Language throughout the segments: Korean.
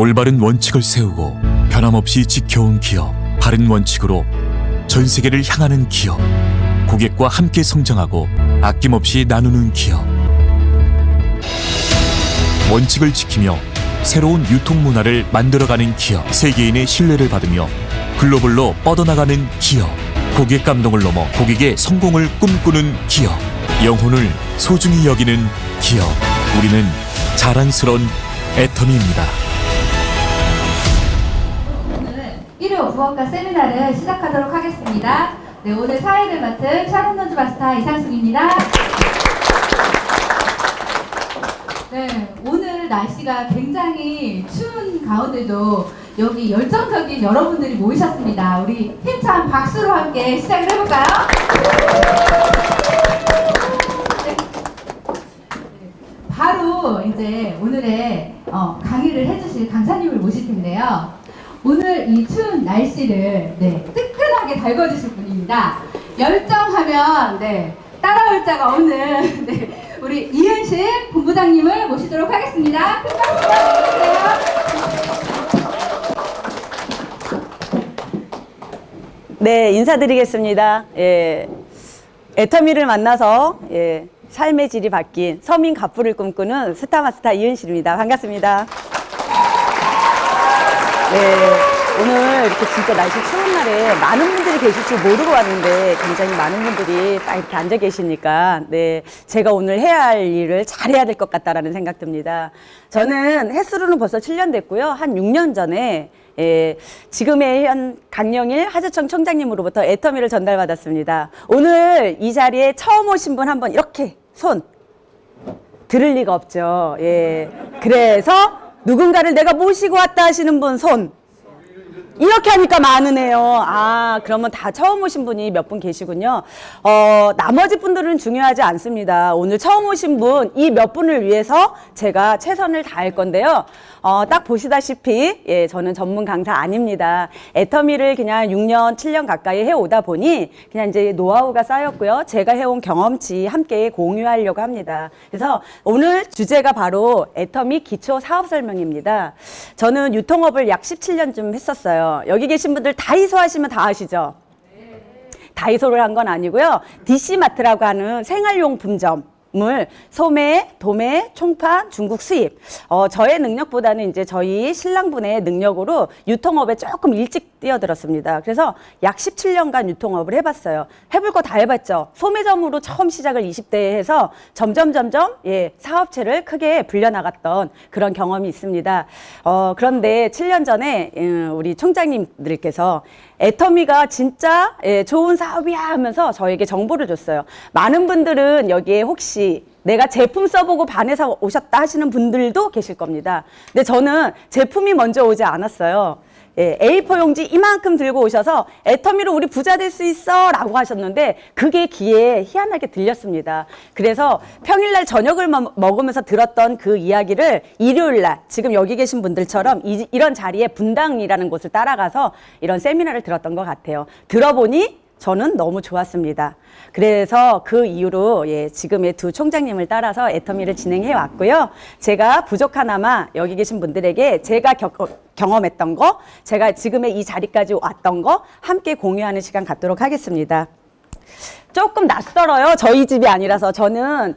올바른 원칙을 세우고 변함없이 지켜온 기업, 바른 원칙으로 전 세계를 향하는 기업, 고객과 함께 성장하고 아낌없이 나누는 기업. 원칙을 지키며 새로운 유통 문화를 만들어가는 기업, 세계인의 신뢰를 받으며 글로벌로 뻗어나가는 기업, 고객 감동을 넘어 고객의 성공을 꿈꾸는 기업, 영혼을 소중히 여기는 기업. 우리는 자랑스러운 애터미입니다. 오늘 1호 부업가 세미나를 시작하도록 하겠습니다. 네, 오늘 사회를 맡은 샤론던즈 마스터 이상숙입니다. 네, 오늘 날씨가 굉장히 추운 가운데도 여기 열정적인 여러분들이 모이셨습니다. 우리 힘찬 박수로 함께 시작을 해볼까요? 네. 바로 이제 오늘의 강의를 해주실 강사님을 모실 텐데요. 오늘 이 추운 날씨를 뜨끈하게 달궈주실 분입니다. 열정하면 따라올 자가 없는 우리 이은식 본부장님을 모시도록 하겠습니다. 큰 박수 부탁드려요. 네, 인사드리겠습니다. 애터미를 만나서 삶의 질이 바뀐 서민 갑부를 꿈꾸는 스타마스터 이은실입니다. 반갑습니다. 오늘 이렇게 진짜 날씨 추운 날에 많은 분들이 계실 줄 모르고 왔는데 굉장히 많은 분들이 딱 이렇게 앉아 계시니까 제가 오늘 해야 할 일을 잘해야 될 것 같다라는 생각 듭니다. 저는 햇수로는 벌써 7년 됐고요. 한 6년 전에 지금의 현 강영일 하주청 청장님으로부터 애터미를 전달받았습니다. 오늘 이 자리에 처음 오신 분 한번 이렇게 손 들을 리가 없죠. 그래서 누군가를 내가 모시고 왔다 하시는 분 손. 이렇게 하니까 많으네요. 그러면 다 처음 오신 분이 몇 분 계시군요. 나머지 분들은 중요하지 않습니다. 오늘 처음 오신 분, 이 몇 분을 위해서 제가 최선을 다할 건데요. 딱 보시다시피, 저는 전문 강사 아닙니다. 애터미를 그냥 6년, 7년 가까이 해오다 보니 그냥 이제 노하우가 쌓였고요. 제가 해온 경험치 함께 공유하려고 합니다. 그래서 오늘 주제가 바로 애터미 기초 사업 설명입니다. 저는 유통업을 약 17년쯤 했었어요. 여기 계신 분들 다이소 하시면 다 아시죠? 다이소를 한 건 아니고요. DC마트라고 하는 생활용품점. 물, 소매, 도매, 총판, 중국 수입. 저의 능력보다는 이제 저희 신랑분의 능력으로 유통업에 조금 일찍 뛰어들었습니다. 그래서 약 17년간 유통업을 해봤어요. 해볼 거 다 해봤죠. 소매점으로 처음 시작을 20대에 해서 점점 사업체를 크게 불려나갔던 그런 경험이 있습니다. 그런데 7년 전에 우리 총장님들께서 애터미가 진짜 좋은 사업이야 하면서 저에게 정보를 줬어요. 많은 분들은 여기에 혹시 내가 제품 써보고 반해서 오셨다 하시는 분들도 계실 겁니다. 근데 저는 제품이 먼저 오지 않았어요. A4 용지 이만큼 들고 오셔서 애터미로 우리 부자 될 수 있어 라고 하셨는데 그게 귀에 희한하게 들렸습니다. 그래서 평일날 저녁을 먹으면서 들었던 그 이야기를 일요일날 지금 여기 계신 분들처럼 이런 자리에 분당이라는 곳을 따라가서 이런 세미나를 들었던 것 같아요. 들어보니 저는 너무 좋았습니다. 그래서 그 이후로 지금의 두 총장님을 따라서 애터미를 진행해 왔고요. 제가 부족하나마 여기 계신 분들에게 제가 경험했던 거, 제가 지금의 이 자리까지 왔던 거 함께 공유하는 시간 갖도록 하겠습니다. 조금 낯설어요. 저희 집이 아니라서. 저는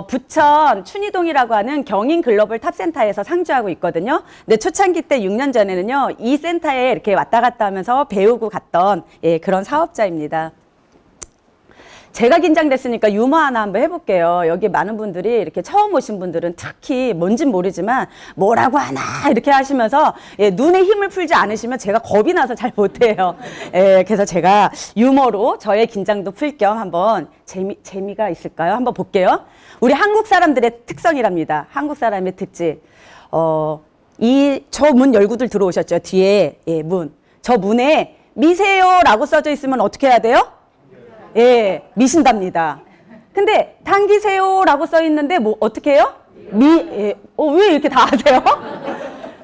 부천 춘희동이라고 하는 경인 글로벌 탑센터에서 상주하고 있거든요. 근데 초창기 때 6년 전에는요. 이 센터에 이렇게 왔다 갔다 하면서 배우고 갔던 그런 사업자입니다. 제가 긴장됐으니까 유머 하나 한번 해볼게요. 여기 많은 분들이 이렇게 처음 오신 분들은 특히 뭔진 모르지만 뭐라고 하나 이렇게 하시면서 눈에 힘을 풀지 않으시면 제가 겁이 나서 잘 못해요. 그래서 제가 유머로 저의 긴장도 풀 겸 한번 재미가 있을까요? 한번 볼게요. 우리 한국 사람들의 특성이랍니다. 한국 사람의 특징. 저 문 열고들 들어오셨죠? 뒤에 문. 저 문에 미세요 라고 써져 있으면 어떻게 해야 돼요? 미신답니다. 근데 당기세요라고 써 있는데 뭐 어떻게 해요? 왜 이렇게 다 아세요?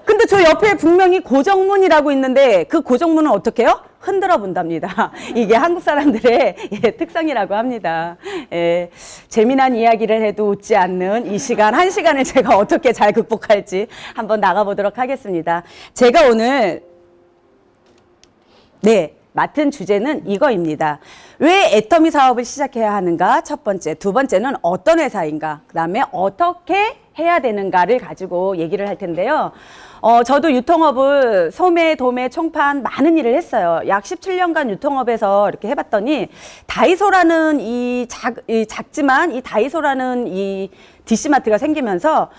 근데 근데 저 옆에 분명히 고정문이라고 있는데 그 고정문은 어떻게 해요? 흔들어 본답니다. 이게 한국 사람들의 특성이라고 합니다. 재미난 이야기를 해도 웃지 않는 이 시간, 한 시간을 제가 어떻게 잘 극복할지 한번 나가보도록 하겠습니다. 제가 오늘 맡은 주제는 이거입니다. 왜 애터미 사업을 시작해야 하는가? 첫 번째. 두 번째는 어떤 회사인가? 그 다음에 어떻게 해야 되는가를 가지고 얘기를 할 텐데요. 저도 유통업을 소매, 도매, 총판 많은 일을 했어요. 약 17년간 유통업에서 이렇게 해봤더니 다이소라는 작지만 이 다이소라는 이 DC마트가 생기면서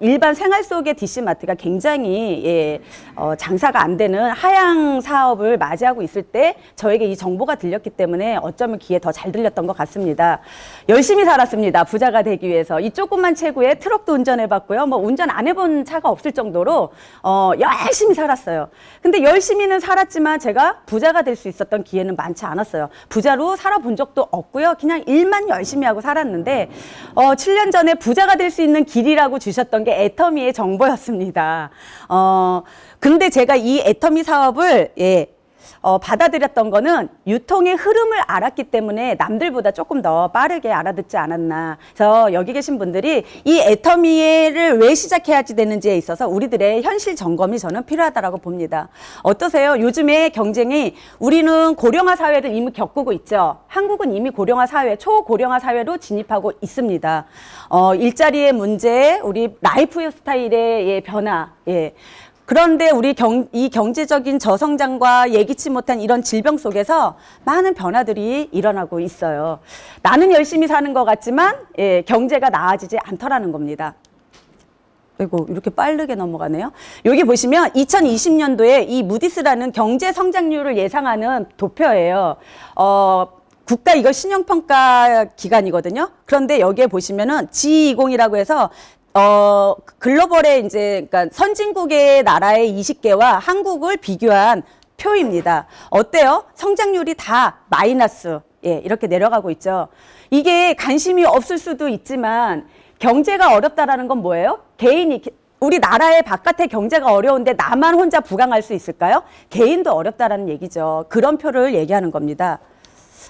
일반 생활 속의 DC마트가 굉장히 장사가 안 되는 하향 사업을 맞이하고 있을 때 저에게 이 정보가 들렸기 때문에 어쩌면 귀에 더 잘 들렸던 것 같습니다. 열심히 살았습니다. 부자가 되기 위해서. 이 조그만 체구에 트럭도 운전해봤고요. 뭐 운전 안 해본 차가 없을 정도로 열심히 살았어요. 근데 열심히는 살았지만 제가 부자가 될 수 있었던 기회는 많지 않았어요. 부자로 살아본 적도 없고요. 그냥 일만 열심히 하고 살았는데 7년 전에 부자가 될 수 있는 길이라고 주셨던 게 애터미의 정보였습니다. 근데 제가 이 애터미 사업을 받아들였던 거는 유통의 흐름을 알았기 때문에 남들보다 조금 더 빠르게 알아듣지 않았나. 그래서 여기 계신 분들이 이 애터미를 왜 시작해야 되는지에 있어서 우리들의 현실 점검이 저는 필요하다고 봅니다. 어떠세요? 요즘에 경쟁이 우리는 고령화 사회를 이미 겪고 있죠. 한국은 이미 고령화 사회, 초고령화 사회로 진입하고 있습니다. 일자리의 문제, 우리 라이프 스타일의 변화, 그런데 우리 이 경제적인 저성장과 예기치 못한 이런 질병 속에서 많은 변화들이 일어나고 있어요. 나는 열심히 사는 것 같지만 경제가 나아지지 않더라는 겁니다. 그리고 이렇게 빠르게 넘어가네요. 여기 보시면 2020년도에 이 무디스라는 경제 성장률을 예상하는 도표예요. 국가 이거 신용평가 기관이거든요. 그런데 여기에 보시면은 G20이라고 해서 글로벌의 그러니까 선진국의 나라의 20개와 한국을 비교한 표입니다. 어때요? 성장률이 다 마이너스, 이렇게 내려가고 있죠. 이게 관심이 없을 수도 있지만 경제가 어렵다라는 건 뭐예요? 우리 나라의 바깥의 경제가 어려운데 나만 혼자 부강할 수 있을까요? 개인도 어렵다라는 얘기죠. 그런 표를 얘기하는 겁니다.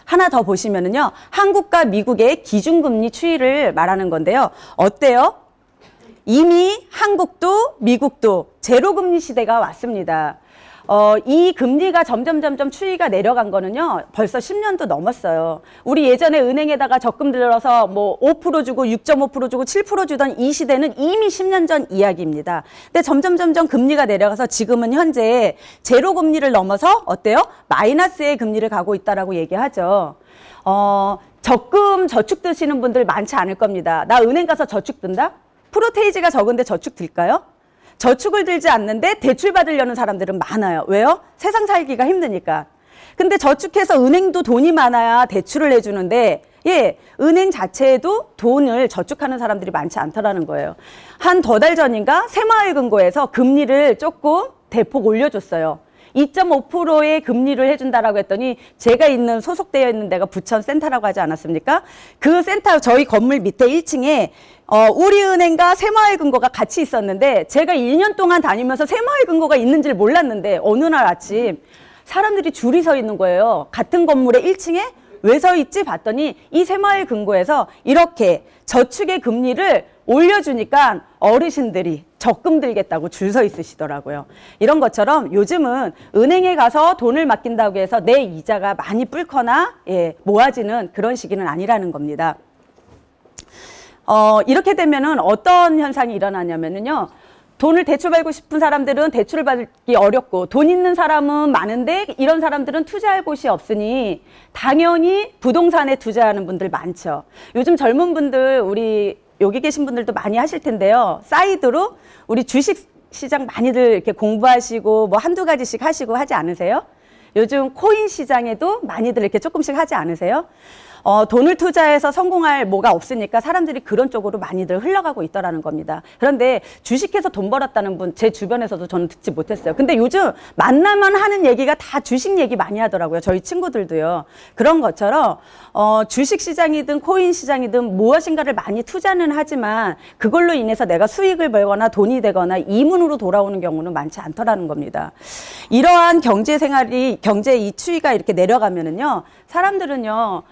하나 더 보시면은요, 한국과 미국의 기준금리 추이를 말하는 건데요. 어때요? 이미 한국도 미국도 제로금리 시대가 왔습니다. 이 금리가 점점 추이가 내려간 거는요, 벌써 10년도 넘었어요. 우리 예전에 은행에다가 적금 들어서 뭐 5% 주고 6.5% 주고 7% 주던 이 시대는 이미 10년 전 이야기입니다. 근데 점점 금리가 내려가서 지금은 현재 제로금리를 넘어서 어때요? 마이너스의 금리를 가고 있다라고 얘기하죠. 적금 저축 드시는 분들 많지 않을 겁니다. 나 은행 가서 저축 든다? 프로테이지가 적은데 저축 들까요? 저축을 들지 않는데 대출 받으려는 사람들은 많아요. 왜요? 세상 살기가 힘드니까. 근데 저축해서 은행도 돈이 많아야 대출을 해주는데 은행 자체에도 돈을 저축하는 사람들이 많지 않더라는 거예요. 한 더 달 전인가 새마을금고에서 금리를 조금 대폭 올려줬어요. 2.5%의 금리를 해준다라고 했더니 제가 소속되어 있는 데가 부천센터라고 하지 않았습니까? 그 센터 저희 건물 밑에 1층에 우리은행과 새마을금고가 같이 있었는데 제가 1년 동안 다니면서 새마을금고가 있는지를 몰랐는데 어느 날 아침 사람들이 줄이 서 있는 거예요. 같은 건물의 1층에 왜 서 있지? 봤더니 이 새마을금고에서 이렇게 저축의 금리를 올려주니까 어르신들이 적금 들겠다고 줄 서 있으시더라고요. 이런 것처럼 요즘은 은행에 가서 돈을 맡긴다고 해서 내 이자가 많이 불거나 모아지는 그런 시기는 아니라는 겁니다. 이렇게 되면은 어떤 현상이 일어나냐면요. 돈을 대출받고 싶은 사람들은 대출을 받기 어렵고 돈 있는 사람은 많은데 이런 사람들은 투자할 곳이 없으니 당연히 부동산에 투자하는 분들 많죠. 요즘 젊은 분들 우리 여기 계신 분들도 많이 하실 텐데요. 사이드로 우리 주식 시장 많이들 이렇게 공부하시고 뭐 한두 가지씩 하시고 하지 않으세요? 요즘 코인 시장에도 많이들 이렇게 조금씩 하지 않으세요? 돈을 투자해서 성공할 뭐가 없으니까 사람들이 그런 쪽으로 많이들 흘러가고 있더라는 겁니다. 그런데 주식해서 돈 벌었다는 분 제 주변에서도 저는 듣지 못했어요. 근데 요즘 만나면 하는 얘기가 다 주식 얘기 많이 하더라고요. 저희 친구들도요. 그런 것처럼 주식 시장이든 코인 시장이든 무엇인가를 많이 투자는 하지만 그걸로 인해서 내가 수익을 벌거나 돈이 되거나 이문으로 돌아오는 경우는 많지 않더라는 겁니다. 이러한 경제 생활이 경제 이 추이가 이렇게 내려가면은요. 사람들은요.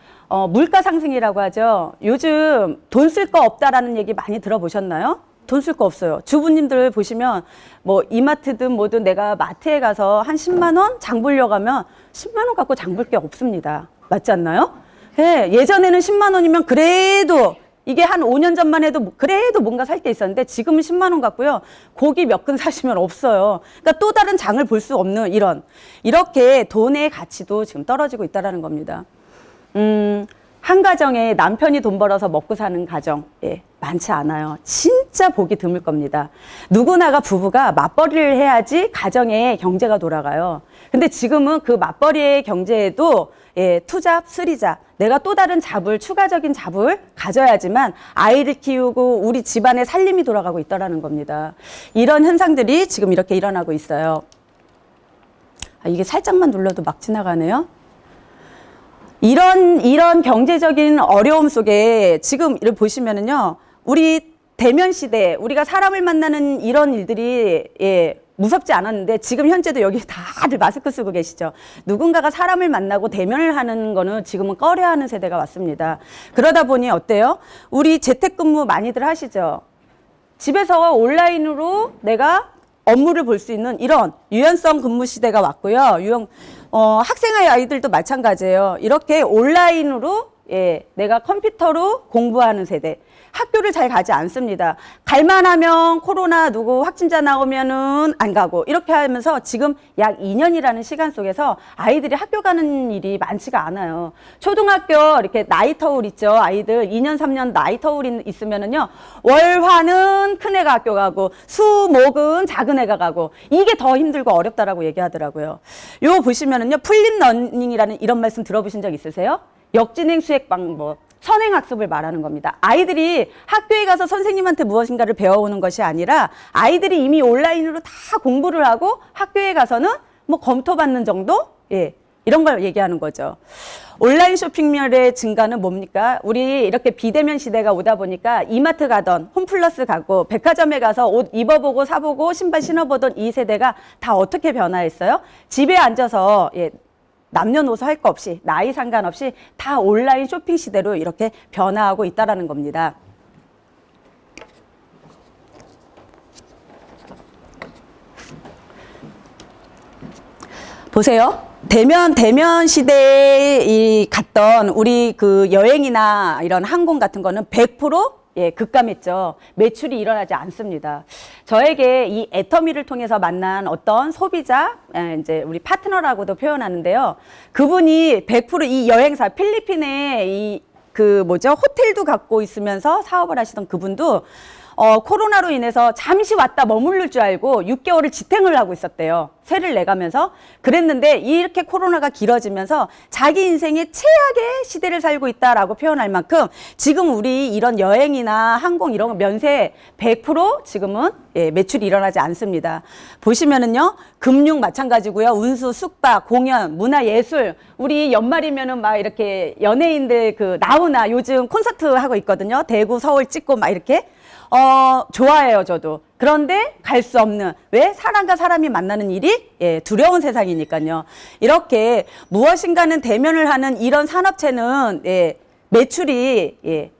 물가 상승이라고 하죠. 요즘 돈 쓸 거 없다라는 얘기 많이 들어보셨나요? 돈 쓸 거 없어요. 주부님들 보시면 뭐 이마트든 뭐든 내가 마트에 가서 한 10만 원 장 보려고 하면 10만 원 갖고 장 볼 게 없습니다. 맞지 않나요? 예, 예전에는 10만 원이면 그래도 이게 한 5년 전만 해도 그래도 뭔가 살 게 있었는데 지금은 10만 원 갖고요. 고기 몇 근 사시면 없어요. 그러니까 또 다른 장을 볼 수 없는 이렇게 돈의 가치도 지금 떨어지고 있다는 겁니다. 한 가정에 남편이 돈 벌어서 먹고 사는 가정, 예, 많지 않아요. 진짜 보기 드물 겁니다. 누구나가 부부가 맞벌이를 해야지 가정의 경제가 돌아가요. 근데 지금은 그 맞벌이의 경제에도 예, 투잡, 쓰리잡, 내가 또 다른 잡을, 추가적인 잡을 가져야지만 아이를 키우고 우리 집안의 살림이 돌아가고 있다는 겁니다. 이런 현상들이 지금 이렇게 일어나고 있어요. 이게 살짝만 눌러도 막 지나가네요. 이런 경제적인 어려움 속에 지금 이를 보시면은요, 우리 대면 시대, 우리가 사람을 만나는 이런 일들이, 예, 무섭지 않았는데 지금 현재도 여기 다들 마스크 쓰고 계시죠. 누군가가 사람을 만나고 대면을 하는 거는 지금은 꺼려하는 세대가 왔습니다. 그러다 보니 어때요? 우리 재택근무 많이들 하시죠. 집에서 온라인으로 내가 업무를 볼 수 있는 이런 유연성 근무 시대가 왔고요. 학생의 아이들도 마찬가지예요. 이렇게 온라인으로 예, 내가 컴퓨터로 공부하는 세대. 학교를 잘 가지 않습니다. 갈만하면 코로나 누구 확진자 나오면은 안 가고 이렇게 하면서 지금 약 2년이라는 시간 속에서 아이들이 학교 가는 일이 많지가 않아요. 초등학교 이렇게 나이 터울 있죠. 아이들 2년 3년 나이 터울이 있으면은요. 월화는 큰 애가 학교 가고 수목은 작은 애가 가고 이게 더 힘들고 어렵다라고 얘기하더라고요. 요 보시면은요. 풀립 러닝이라는 이런 말씀 들어보신 적 있으세요? 역진행 수행 방법. 선행학습을 말하는 겁니다. 아이들이 학교에 가서 선생님한테 무엇인가를 배워오는 것이 아니라 아이들이 이미 온라인으로 다 공부를 하고 학교에 가서는 뭐 검토받는 정도? 예, 이런 걸 얘기하는 거죠. 온라인 쇼핑몰의 증가는 뭡니까? 우리 이렇게 비대면 시대가 오다 보니까 이마트 가던 홈플러스 가고 백화점에 가서 옷 입어보고 사보고 신발 신어보던 이 세대가 다 어떻게 변화했어요? 집에 앉아서 예, 남녀노소 할 거 없이 나이 상관없이 다 온라인 쇼핑 시대로 이렇게 변화하고 있다는 겁니다. 보세요. 대면 시대에 갔던 우리 그 여행이나 이런 항공 같은 거는 100% 예, 급감했죠. 매출이 일어나지 않습니다. 저에게 이 애터미를 통해서 만난 어떤 소비자, 이제 우리 파트너라고도 표현하는데요. 그분이 100% 이 여행사, 필리핀에 호텔도 갖고 있으면서 사업을 하시던 그분도 코로나로 인해서 잠시 왔다 머무를 줄 알고 6개월을 지탱을 하고 있었대요. 세를 내가면서. 그랬는데 이렇게 코로나가 길어지면서 자기 인생의 최악의 시대를 살고 있다라고 표현할 만큼 지금 우리 이런 여행이나 항공 이런 거 면세 100% 지금은 예, 매출이 일어나지 않습니다. 보시면은요. 금융 마찬가지고요. 운수, 숙박, 공연, 문화예술. 우리 연말이면은 막 이렇게 연예인들 그 나훈아 요즘 콘서트 하고 있거든요. 대구, 서울 찍고 막 이렇게. 좋아해요, 저도. 그런데 갈 수 없는, 왜? 사람과 사람이 만나는 일이 예, 두려운 세상이니까요. 이렇게 무엇인가는 대면을 하는 이런 산업체는 예, 매출이 예,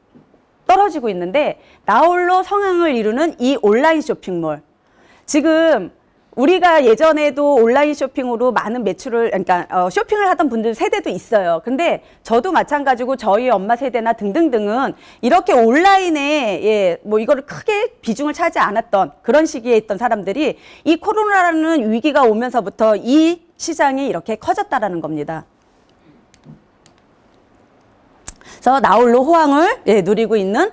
떨어지고 있는데 나홀로 성황을 이루는 이 온라인 쇼핑몰. 지금 우리가 예전에도 온라인 쇼핑으로 많은 매출을, 그러니까 쇼핑을 하던 분들 세대도 있어요. 근데 저도 마찬가지고 저희 엄마 세대나 등등등은 이렇게 온라인에 예, 뭐 이거를 크게 비중을 차지 않았던 그런 시기에 있던 사람들이 이 코로나라는 위기가 오면서부터 이 시장이 이렇게 커졌다라는 겁니다. 그래서 나홀로 호황을 예, 누리고 있는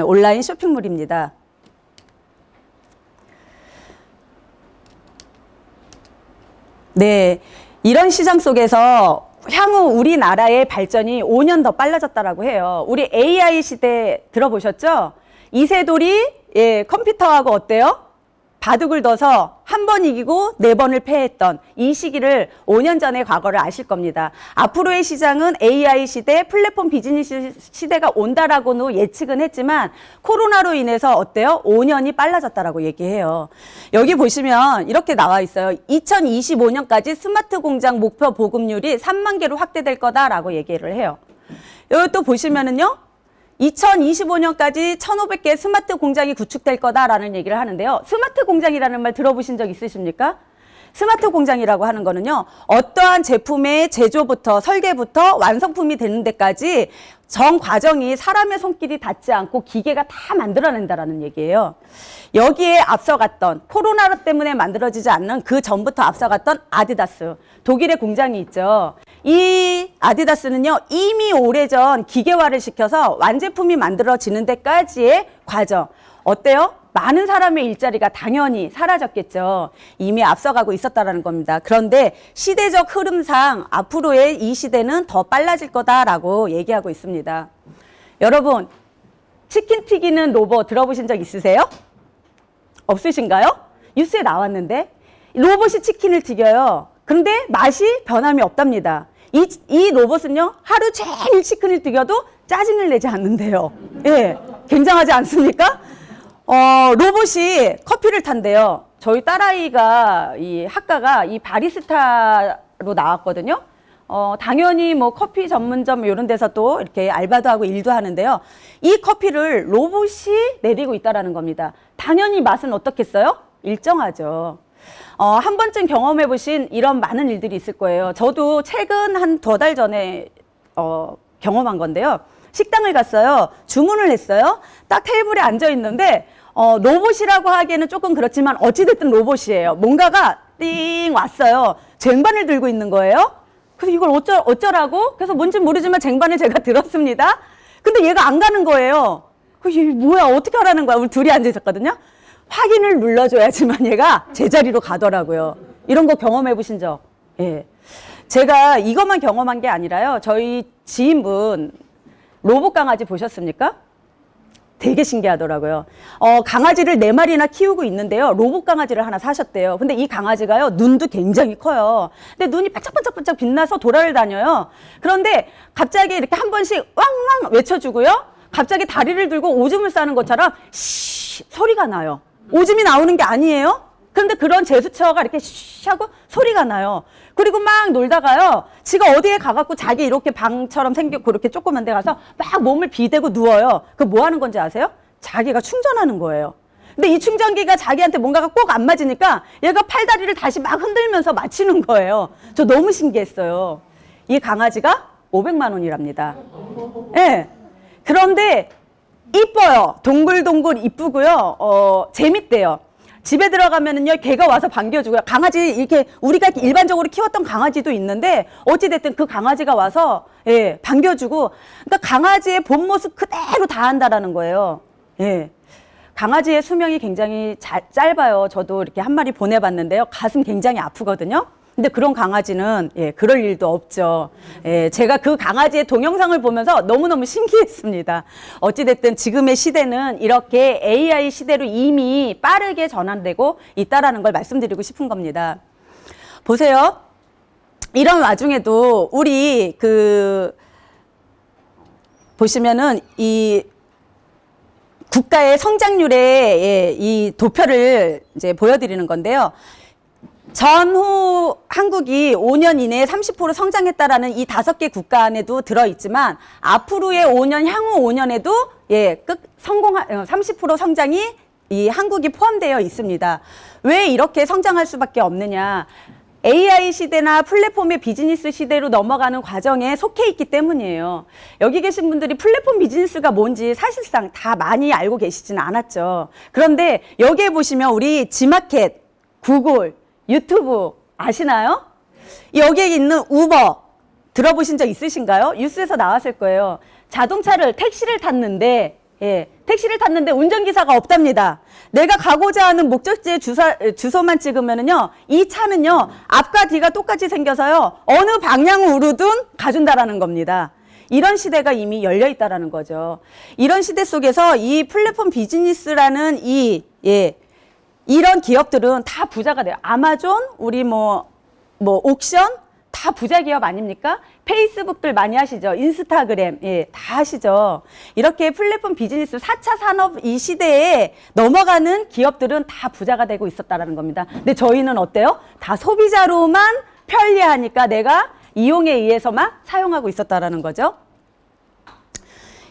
온라인 쇼핑몰입니다. 네, 이런 시장 속에서 향후 우리나라의 발전이 5년 더 빨라졌다라고 해요. 우리 AI 시대 들어보셨죠? 이세돌이 컴퓨터하고 어때요? 바둑을 둬서 한 번 이기고 4번을 패했던 이 시기를 5년 전의 과거를 아실 겁니다. 앞으로의 시장은 AI 시대, 플랫폼 비즈니스 시대가 온다라고는 예측은 했지만 코로나로 인해서 어때요? 5년이 빨라졌다라고 얘기해요. 여기 보시면 이렇게 나와 있어요. 2025년까지 스마트 공장 목표 보급률이 3만 개로 확대될 거다라고 얘기를 해요. 여기 또 보시면은요. 2025년까지 1,500개 스마트 공장이 구축될 거다라는 얘기를 하는데요. 스마트 공장이라는 말 들어보신 적 있으십니까? 스마트 공장이라고 하는 거는요. 어떠한 제품의 제조부터 설계부터 완성품이 되는 데까지 전 과정이 사람의 손길이 닿지 않고 기계가 다 만들어낸다라는 얘기예요. 여기에 앞서갔던 코로나 때문에 만들어지지 않는 그 전부터 앞서갔던 아디다스, 독일의 공장이 있죠. 이 아디다스는요, 이미 오래전 기계화를 시켜서 완제품이 만들어지는 데까지의 과정. 어때요? 많은 사람의 일자리가 당연히 사라졌겠죠. 이미 앞서가고 있었다라는 겁니다. 그런데 시대적 흐름상 앞으로의 이 시대는 더 빨라질 거다라고 얘기하고 있습니다. 여러분, 치킨 튀기는 로봇 들어보신 적 있으세요? 없으신가요? 뉴스에 나왔는데 로봇이 치킨을 튀겨요. 그런데 맛이 변함이 없답니다. 이 로봇은요, 하루 종일 치킨을 튀겨도 짜증을 내지 않는데요. 예, 굉장하지 않습니까? 로봇이 커피를 탄대요. 저희 딸아이가 이 학과가 이 바리스타로 나왔거든요. 당연히 뭐 커피 전문점 이런 데서 또 이렇게 알바도 하고 일도 하는데요. 이 커피를 로봇이 내리고 있다라는 겁니다. 당연히 맛은 어떻겠어요? 일정하죠. 한 번쯤 경험해 보신 이런 많은 일들이 있을 거예요. 저도 최근 한 2달 전에 경험한 건데요. 식당을 갔어요. 주문을 했어요. 딱 테이블에 앉아 있는데 로봇이라고 하기에는 조금 그렇지만 어찌됐든 로봇이에요. 뭔가가 띵 왔어요. 쟁반을 들고 있는 거예요. 그래서 이걸 어쩌라고? 그래서 뭔지 모르지만 쟁반을 제가 들었습니다. 근데 얘가 안 가는 거예요. 이게 뭐야? 어떻게 하라는 거야? 우리 둘이 앉아 있었거든요. 확인을 눌러줘야지만 얘가 제자리로 가더라고요. 이런 거 경험해 보신 적? 예. 제가 이것만 경험한 게 아니라요. 저희 지인분 로봇 강아지 보셨습니까? 되게 신기하더라고요. 강아지를 4마리나 키우고 있는데요. 로봇 강아지를 하나 사셨대요. 근데 이 강아지가요, 눈도 굉장히 커요. 근데 눈이 반짝반짝반짝 빛나서 돌아를 다녀요. 그런데 갑자기 이렇게 한 번씩 왕왕 외쳐주고요. 갑자기 다리를 들고 오줌을 싸는 것처럼 시 소리가 나요. 오줌이 나오는 게 아니에요. 그런데 그런 제스처가 이렇게 쉬 하고 소리가 나요. 그리고 막 놀다가요. 지가 어디에 가갖고 자기 이렇게 방처럼 생겼고 이렇게 조그만 데 가서 막 몸을 비대고 누워요. 그 뭐 하는 건지 아세요? 자기가 충전하는 거예요. 근데 이 충전기가 자기한테 뭔가가 꼭 안 맞으니까 얘가 팔다리를 다시 막 흔들면서 맞추는 거예요. 저 너무 신기했어요. 이 강아지가 500만 원이랍니다. 예. 네. 그런데 이뻐요. 동글동글 이쁘고요. 재밌대요. 집에 들어가면은요, 걔가 와서 반겨주고요. 강아지, 이렇게, 우리가 일반적으로 키웠던 강아지도 있는데, 어찌됐든 그 강아지가 와서, 예, 반겨주고, 그러니까 강아지의 본 모습 그대로 다 한다라는 거예요. 예. 강아지의 수명이 굉장히 짧아요. 저도 이렇게 한 마리 보내봤는데요. 가슴 굉장히 아프거든요. 근데 그런 강아지는, 예, 그럴 일도 없죠. 예, 제가 그 강아지의 동영상을 보면서 너무너무 신기했습니다. 어찌됐든 지금의 시대는 이렇게 AI 시대로 이미 빠르게 전환되고 있다라는 걸 말씀드리고 싶은 겁니다. 보세요. 이런 와중에도 우리 보시면은 이 국가의 성장률의 이 도표를 이제 보여드리는 건데요. 전후 한국이 5년 이내에 30% 성장했다라는 이 5개 국가 안에도 들어있지만 앞으로의 5년, 향후 5년에도 예, 30% 성장이 이 한국이 포함되어 있습니다. 왜 이렇게 성장할 수밖에 없느냐? AI 시대나 플랫폼의 비즈니스 시대로 넘어가는 과정에 속해 있기 때문이에요. 여기 계신 분들이 플랫폼 비즈니스가 뭔지 사실상 다 많이 알고 계시지는 않았죠. 그런데 여기에 보시면 우리 지마켓, 구글, 유튜브 아시나요? 여기에 있는 우버 들어보신 적 있으신가요? 뉴스에서 나왔을 거예요. 택시를 탔는데 예, 택시를 탔는데 운전기사가 없답니다. 내가 가고자 하는 목적지의 주소만 찍으면은요, 이 차는요, 앞과 뒤가 똑같이 생겨서요, 어느 방향으로든 가준다라는 겁니다. 이런 시대가 이미 열려 있다라는 거죠. 이런 시대 속에서 이 플랫폼 비즈니스라는 이런 기업들은 다 부자가 돼요. 아마존, 우리 옥션, 다 부자 기업 아닙니까? 페이스북들 많이 하시죠. 인스타그램, 예, 다 하시죠. 이렇게 플랫폼 비즈니스 4차 산업 이 시대에 넘어가는 기업들은 다 부자가 되고 있었다라는 겁니다. 근데 저희는 어때요? 다 소비자로만 편리하니까 내가 이용에 의해서만 사용하고 있었다라는 거죠.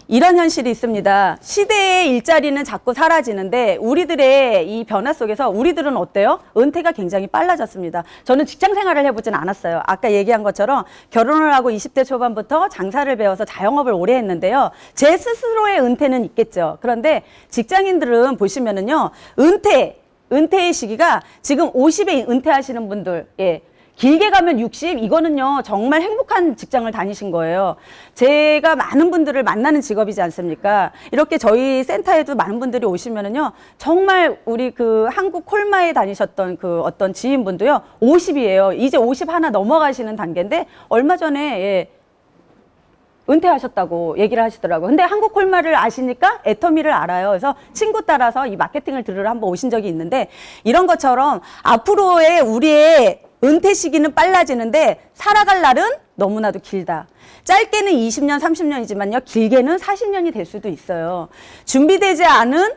이런 현실이 있습니다. 시대의 일자리는 자꾸 사라지는데 우리들의 이 변화 속에서 우리들은 어때요? 은퇴가 굉장히 빨라졌습니다. 저는 직장 생활을 해보진 않았어요. 아까 얘기한 것처럼 결혼을 하고 20대 초반부터 장사를 배워서 자영업을 오래 했는데요. 제 스스로의 은퇴는 있겠죠. 그런데 직장인들은 보시면은요, 은퇴의 시기가 지금 50에 은퇴하시는 분들, 예. 길게 가면 60, 이거는요, 정말 행복한 직장을 다니신 거예요. 제가 많은 분들을 만나는 직업이지 않습니까? 이렇게 저희 센터에도 많은 분들이 오시면은요, 정말 우리 그 한국 콜마에 다니셨던 그 어떤 지인분도요, 50이에요. 이제 50 하나 넘어가시는 단계인데, 얼마 전에, 예, 은퇴하셨다고 얘기를 하시더라고요. 근데 한국 콜마를 아시니까 애터미를 알아요. 그래서 친구 따라서 이 마케팅을 들으러 한번 오신 적이 있는데, 이런 것처럼 앞으로의 우리의 은퇴 시기는 빨라지는데 살아갈 날은 너무나도 길다. 짧게는 20년, 30년이지만요. 길게는 40년이 될 수도 있어요. 준비되지 않은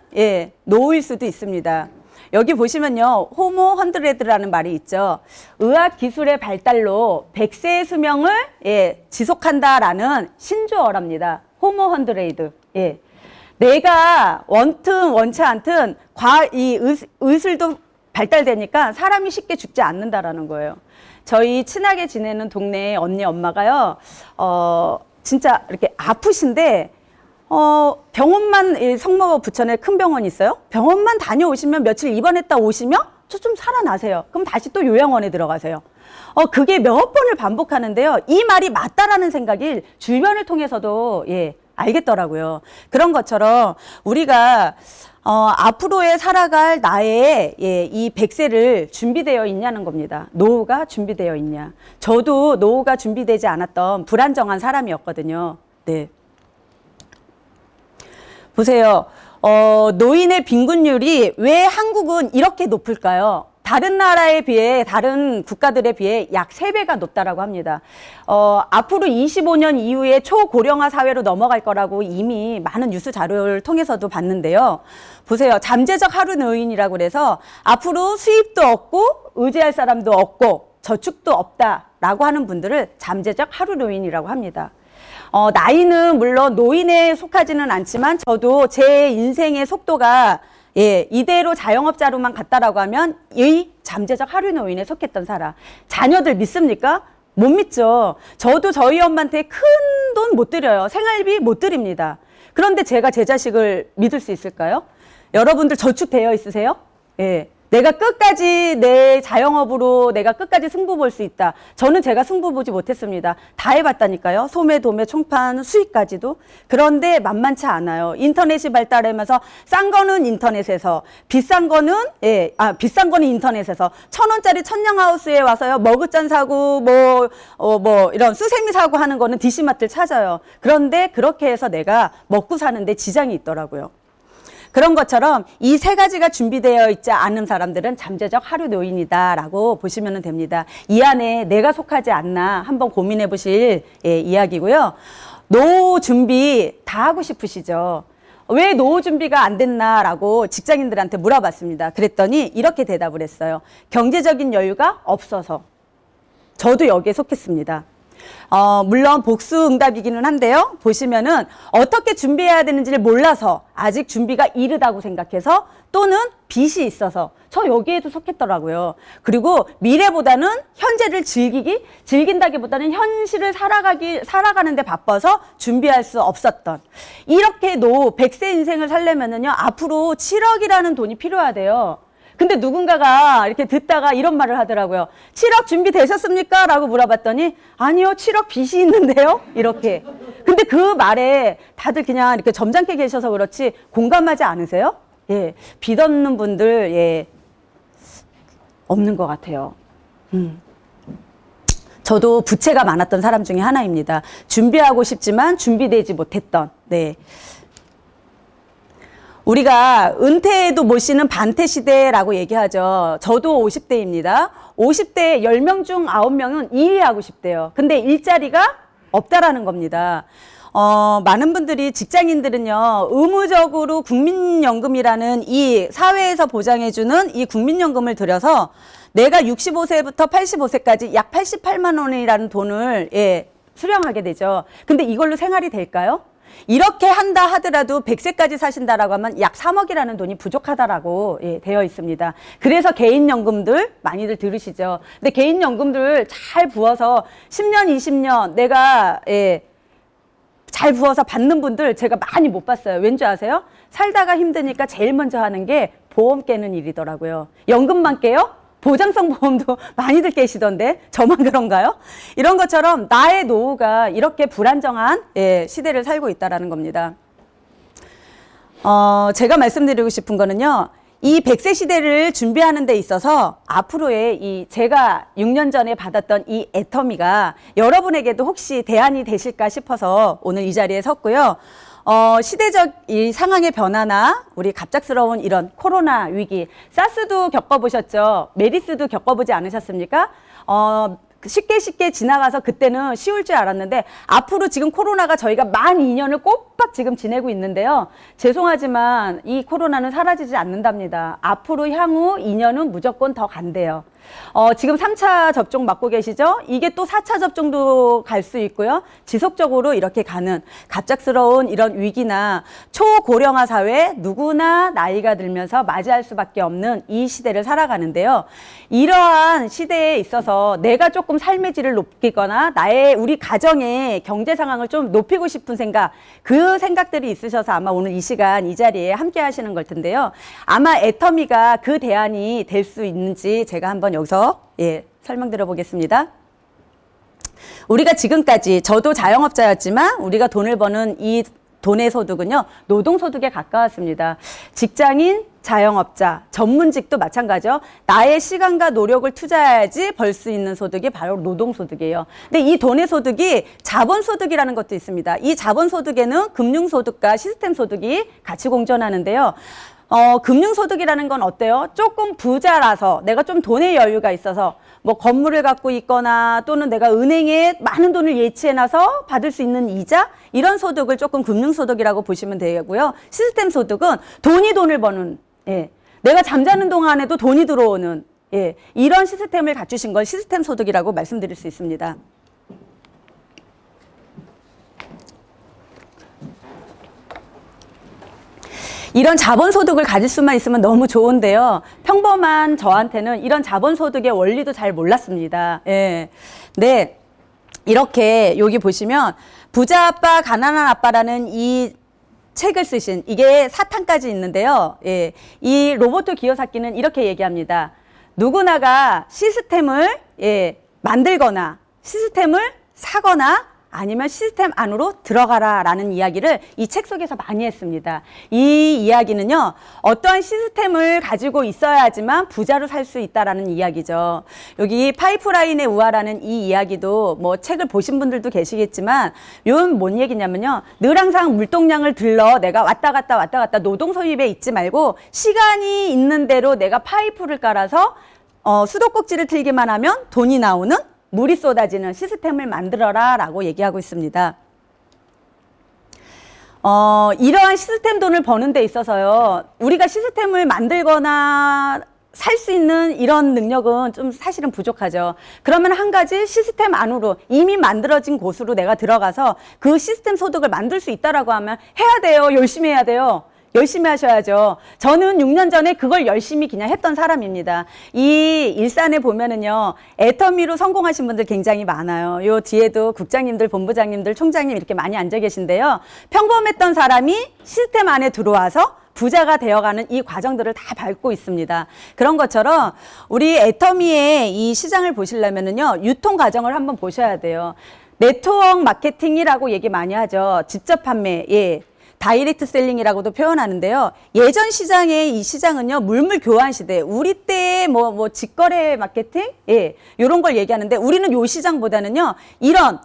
노후일 수도 있습니다. 여기 보시면요. 호모 헌드레드라는 말이 있죠. 의학 기술의 발달로 100세의 수명을 지속한다라는 신조어랍니다. 호모 헌드레드. 예. 내가 원튼 원치 않든 이 의술도 발달되니까 사람이 쉽게 죽지 않는다라는 거예요. 저희 친하게 지내는 동네 언니 엄마가요, 진짜 이렇게 아프신데, 병원만, 성모 부천에 큰 병원이 있어요. 병원만 다녀오시면 며칠 입원했다 오시면 저 좀 살아나세요. 그럼 다시 또 요양원에 들어가세요. 그게 몇 번을 반복하는데요. 이 말이 맞다라는 생각이 주변을 통해서도, 알겠더라고요. 그런 것처럼 우리가 앞으로의 살아갈 나의 이 100세를 준비되어 있냐는 겁니다. 노후가 준비되어 있냐. 저도 노후가 준비되지 않았던 불안정한 사람이었거든요. 네. 보세요. 노인의 빈곤율이 왜 한국은 이렇게 높을까요? 다른 나라에 비해, 다른 국가들에 비해 약 3배가 높다라고 합니다. 앞으로 25년 이후에 초고령화 사회로 넘어갈 거라고 이미 많은 뉴스 자료를 통해서도 봤는데요. 보세요. 잠재적 하루 노인이라고 그래서 앞으로 수입도 없고 의지할 사람도 없고 저축도 없다라고 하는 분들을 잠재적 하루 노인이라고 합니다. 나이는 물론 노인에 속하지는 않지만 저도 제 인생의 속도가 이대로 자영업자로만 갔다라고 하면 이 잠재적 하루 노인에 속했던 사람. 자녀들 믿습니까? 못 믿죠. 저도 저희 엄마한테 큰 돈 못 드려요. 생활비 못 드립니다. 그런데 제가 제 자식을 믿을 수 있을까요? 여러분들 저축되어 있으세요? 예. 내가 끝까지 내 자영업으로 내가 끝까지 승부 볼 수 있다. 저는 제가 승부 보지 못했습니다. 다 해봤다니까요. 소매, 도매, 총판, 수익까지도. 그런데 만만치 않아요. 인터넷이 발달하면서 싼 거는 인터넷에서, 비싼 거는 비싼 거는 인터넷에서 1,000원짜리 천냥하우스에 와서요. 머그잔 사고 이런 수세미 사고 하는 거는 DC마트를 찾아요. 그런데 그렇게 해서 내가 먹고 사는데 지장이 있더라고요. 그런 것처럼 이 3가지가 준비되어 있지 않은 사람들은 잠재적 하루 노인이다라고 보시면 됩니다. 이 안에 내가 속하지 않나 한번 고민해 보실 이야기고요. 노후 준비 다 하고 싶으시죠? 왜 노후 준비가 안 됐나라고 직장인들한테 물어봤습니다. 그랬더니 이렇게 대답을 했어요. 경제적인 여유가 없어서. 저도 여기에 속했습니다. 물론 복수응답이기는 한데요. 보시면은 어떻게 준비해야 되는지를 몰라서 아직 준비가 이르다고 생각해서 또는 빚이 있어서 저 여기에도 속했더라고요. 그리고 미래보다는 현재를 즐긴다기보다는 현실을 살아가는데 바빠서 준비할 수 없었던 이렇게 100세 인생을 살려면은요 앞으로 7억이라는 돈이 필요하대요. 근데 누군가가 이렇게 듣다가 이런 말을 하더라고요. 7억 준비되셨습니까? 라고 물어봤더니 아니요, 7억 빚이 있는데요? 이렇게. 근데 그 말에 다들 그냥 이렇게 점잖게 계셔서 그렇지 공감하지 않으세요? 예, 빚 없는 분들, 예, 없는 것 같아요. 저도 부채가 많았던 사람 중에 하나입니다. 준비하고 싶지만 준비되지 못했던, 네. 우리가 은퇴에도 못 쉬는 반퇴 시대라고 얘기하죠. 저도 50대입니다. 50대 10명 중 9명은 일하고 싶대요. 근데 일자리가 없다라는 겁니다. 많은 분들이 직장인들은요, 의무적으로 국민연금이라는 이 사회에서 보장해주는 이 국민연금을 들여서 내가 65세부터 85세까지 약 88만 원이라는 돈을, 예, 수령하게 되죠. 근데 이걸로 생활이 될까요? 이렇게 한다 하더라도 100세까지 사신다라고 하면 약 3억이라는 돈이 부족하다라고, 예, 되어 있습니다. 그래서 개인연금들 많이들 들으시죠. 근데 개인연금들 잘 부어서 10년, 20년 내가, 예, 잘 부어서 받는 분들 제가 많이 못 봤어요. 왠지 아세요? 살다가 힘드니까 제일 먼저 하는 게 보험 깨는 일이더라고요. 연금만 깨요? 보장성 보험도 많이들 깨시던데 저만 그런가요? 이런 것처럼 나의 노후가 이렇게 불안정한, 예, 시대를 살고 있다는 겁니다. 제가 말씀드리고 싶은 거는요. 이 100세 시대를 준비하는 데 있어서 앞으로의 이 제가 6년 전에 받았던 이 애터미가 여러분에게도 혹시 대안이 되실까 싶어서 오늘 이 자리에 섰고요. 시대적 이 상황의 변화나 우리 갑작스러운 이런 코로나 위기, 사스도 겪어보셨죠? 메리스도 겪어보지 않으셨습니까? 쉽게 지나가서 그때는 쉬울 줄 알았는데 앞으로 지금 코로나가 저희가 만 2년을 꼬박 지금 지내고 있는데요. 죄송하지만 이 코로나는 사라지지 않는답니다. 앞으로 향후 2년은 무조건 더 간대요. 지금 3차 접종 맞고 계시죠? 이게 또 4차 접종도 갈 수 있고요. 지속적으로 이렇게 가는 갑작스러운 이런 위기나 초고령화 사회 누구나 나이가 들면서 맞이할 수밖에 없는 이 시대를 살아가는데요. 이러한 시대에 있어서 내가 조금 삶의 질을 높이거나 우리 가정의 경제 상황을 좀 높이고 싶은 생각, 그 생각들이 있으셔서 아마 오늘 이 시간 이 자리에 함께 하시는 걸 텐데요. 아마 애터미가 그 대안이 될 수 있는지 제가 한번 여기서, 예, 설명드려 보겠습니다. 우리가 지금까지 저도 자영업자였지만 우리가 돈을 버는 이 돈의 소득은요, 노동소득에 가까웠습니다. 직장인, 자영업자, 전문직도 마찬가지죠. 나의 시간과 노력을 투자해야지 벌 수 있는 소득이 바로 노동소득이에요. 근데 이 돈의 소득이 자본소득이라는 것도 있습니다. 이 자본소득에는 금융소득과 시스템소득이 같이 공존하는데요. 금융소득이라는 건 어때요? 조금 부자라서 내가 좀 돈의 여유가 있어서 뭐 건물을 갖고 있거나 또는 내가 은행에 많은 돈을 예치해놔서 받을 수 있는 이자, 이런 소득을 조금 금융소득이라고 보시면 되고요. 시스템소득은 돈을 버는, 예, 내가 잠자는 동안에도 돈이 들어오는, 예, 이런 시스템을 갖추신 걸 시스템소득이라고 말씀드릴 수 있습니다. 이런 자본소득을 가질 수만 있으면 너무 좋은데요. 평범한 저한테는 이런 자본소득의 원리도 잘 몰랐습니다. 예. 네. 이렇게 여기 보시면 부자 아빠, 가난한 아빠라는 이 책을 쓰신, 이게 4탄까지 있는데요. 예. 이 로버토 기요사키는 이렇게 얘기합니다. 누구나가 시스템을, 예, 만들거나 시스템을 사거나 아니면 시스템 안으로 들어가라 라는 이야기를 이 책 속에서 많이 했습니다. 이 이야기는요, 어떠한 시스템을 가지고 있어야지만 부자로 살 수 있다라는 이야기죠. 여기 파이프라인의 우화라는 이 이야기도 뭐 책을 보신 분들도 계시겠지만, 이건 뭔 얘기냐면요, 늘 항상 물동량을 들러 내가 왔다 갔다 노동 소입에 있지 말고 시간이 있는 대로 내가 파이프를 깔아서 수도꼭지를 틀기만 하면 돈이 나오는, 물이 쏟아지는 시스템을 만들어라 라고 얘기하고 있습니다. 이러한 시스템 돈을 버는 데 있어서요, 우리가 시스템을 만들거나 살 수 있는 이런 능력은 좀 사실은 부족하죠. 그러면 한 가지 시스템 안으로 이미 만들어진 곳으로 내가 들어가서 그 시스템 소득을 만들 수 있다라고 하면 해야 돼요. 열심히 해야 돼요. 열심히 하셔야죠. 저는 6년 전에 그걸 열심히 그냥 했던 사람입니다. 이 일산에 보면은요, 애터미로 성공하신 분들 굉장히 많아요. 요 뒤에도 국장님들, 본부장님들, 총장님 이렇게 많이 앉아 계신데요. 평범했던 사람이 시스템 안에 들어와서 부자가 되어가는 이 과정들을 다 밟고 있습니다. 그런 것처럼 우리 애터미의 이 시장을 보시려면은요, 유통 과정을 한번 보셔야 돼요. 네트워크 마케팅이라고 얘기 많이 하죠. 직접 판매, 예. 다이렉트 셀링이라고도 표현하는데요. 예전 시장의 이 시장은요, 물물 교환 시대. 우리 때의 뭐 직거래 마케팅? 예. 요런 걸 얘기하는데 우리는 요 시장보다는요, 이런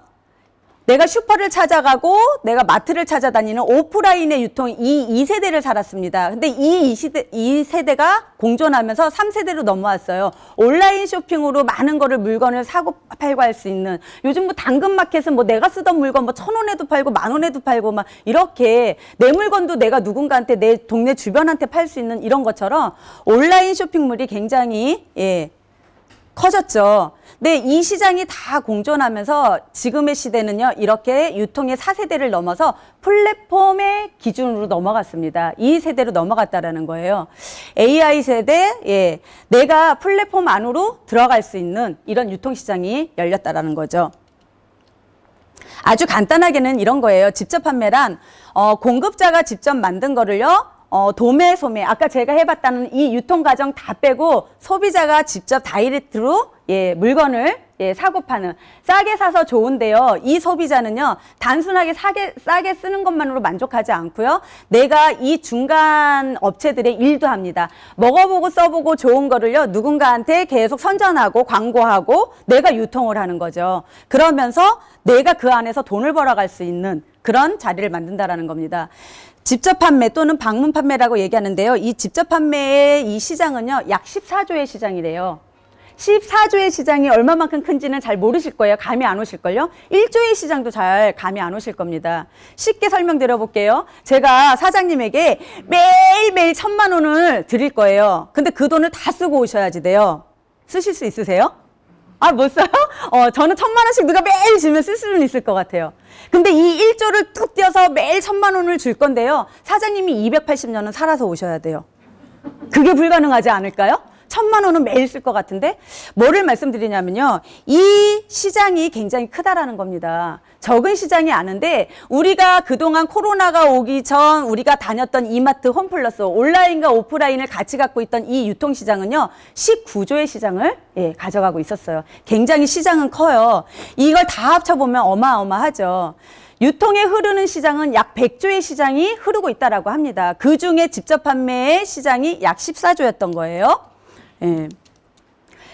내가 슈퍼를 찾아가고 내가 마트를 찾아다니는 오프라인의 유통 이 세대를 살았습니다. 근데 이 세대가 공존하면서 3세대로 넘어왔어요. 온라인 쇼핑으로 많은 거를 물건을 사고 팔고 할 수 있는 요즘 뭐 당근마켓은 뭐 내가 쓰던 물건 뭐 1,000원에도 팔고 10,000원에도 팔고 막 이렇게 내 물건도 내가 누군가한테 내 동네 주변한테 팔 수 있는 이런 것처럼 온라인 쇼핑물이 굉장히 커졌죠. 근데 이 시장이 다 공존하면서 지금의 시대는요, 이렇게 유통의 4세대를 넘어서 플랫폼의 기준으로 넘어갔습니다. 이 세대로 넘어갔다라는 거예요. AI 세대, 예, 내가 플랫폼 안으로 들어갈 수 있는 이런 유통시장이 열렸다라는 거죠. 아주 간단하게는 이런 거예요. 직접 판매란 공급자가 직접 만든 거를요, 도매, 소매, 아까 제가 해봤다는 이 유통 과정 다 빼고 소비자가 직접 다이렉트로 물건을 사고 파는, 싸게 사서 좋은데요. 이 소비자는요, 단순하게 싸게 쓰는 것만으로 만족하지 않고요. 내가 이 중간 업체들의 일도 합니다. 먹어보고 써보고 좋은 거를요, 누군가한테 계속 선전하고 광고하고 내가 유통을 하는 거죠. 그러면서 내가 그 안에서 돈을 벌어갈 수 있는 그런 자리를 만든다라는 겁니다. 직접 판매 또는 방문 판매라고 얘기하는데요. 이 직접 판매의 이 시장은요, 약 14조의 시장이래요. 14조의 시장이 얼마만큼 큰지는 잘 모르실 거예요. 감이 안 오실걸요? 1조의 시장도 잘 감이 안 오실 겁니다. 쉽게 설명드려 볼게요. 제가 사장님에게 매일매일 1,000만 원을 드릴 거예요. 근데 그 돈을 다 쓰고 오셔야지 돼요. 쓰실 수 있으세요? 아, 못 써요? 저는 1,000만 원씩 누가 매일 주면 쓸 수는 있을 것 같아요. 근데 이 1조를 뚝 떼어서 매일 1,000만 원을 줄 건데요. 사장님이 280년은 살아서 오셔야 돼요. 그게 불가능하지 않을까요? 1,000만 원은 매일 쓸 것 같은데, 뭐를 말씀드리냐면요, 이 시장이 굉장히 크다라는 겁니다. 적은 시장이 아는데, 우리가 그동안 코로나가 오기 전 우리가 다녔던 이마트, 홈플러스, 온라인과 오프라인을 같이 갖고 있던 이 유통시장은요, 19조의 시장을 가져가고 있었어요. 굉장히 시장은 커요. 이걸 다 합쳐보면 어마어마하죠. 유통에 흐르는 시장은 약 100조의 시장이 흐르고 있다라고 합니다. 그 중에 직접 판매의 시장이 약 14조였던 거예요. 예.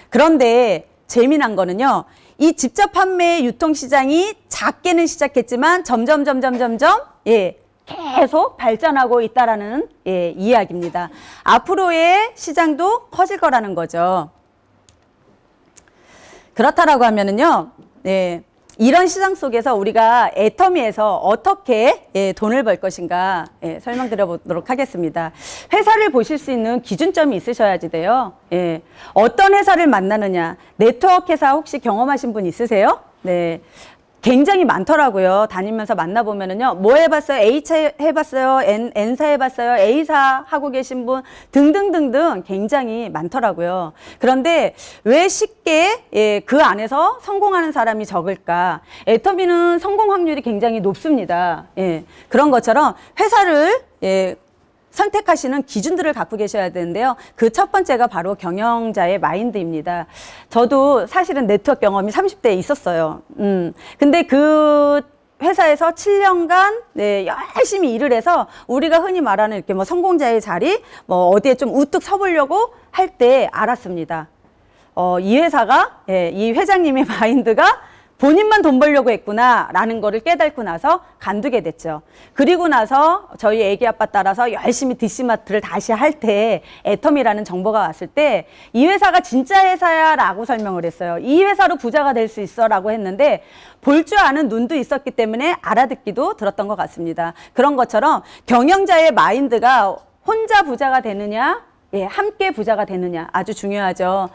그런데 재미난 거는요, 이 직접 판매의 유통시장이 작게는 시작했지만 점점 계속 발전하고 있다라는 이야기입니다. 앞으로의 시장도 커질 거라는 거죠. 그렇다라고 하면은요, 이런 시장 속에서 우리가 애터미에서 어떻게 돈을 벌 것인가 설명드려 보도록 하겠습니다. 회사를 보실 수 있는 기준점이 있으셔야지 돼요. 어떤 회사를 만나느냐. 네트워크 회사 혹시 경험하신 분 있으세요? 네. 굉장히 많더라고요. 다니면서 만나보면은요, 뭐 해봤어요? H사 해봤어요? N사 해봤어요? A사 하고 계신 분 등등등등 굉장히 많더라고요. 그런데 왜 쉽게 그 안에서 성공하는 사람이 적을까? 애터미는 성공 확률이 굉장히 높습니다. 그런 것처럼 회사를 선택하시는 기준들을 갖고 계셔야 되는데요. 그 첫 번째가 바로 경영자의 마인드입니다. 저도 사실은 네트워크 경험이 30대에 있었어요. 근데 그 회사에서 7년간 열심히 일을 해서 우리가 흔히 말하는 이렇게 뭐 성공자의 자리, 뭐 어디에 좀 우뚝 서보려고 할 때 알았습니다. 이 회사가, 이 회장님의 마인드가 본인만 돈 벌려고 했구나라는 거를 깨닫고 나서 간두게 됐죠. 그리고 나서 저희 애기 아빠 따라서 열심히 DC마트를 다시 할 때 애터미라는 정보가 왔을 때 이 회사가 진짜 회사야 라고 설명을 했어요. 이 회사로 부자가 될 수 있어 라고 했는데 볼 줄 아는 눈도 있었기 때문에 알아듣기도 들었던 것 같습니다. 그런 것처럼 경영자의 마인드가 혼자 부자가 되느냐, 함께 부자가 되느냐 아주 중요하죠.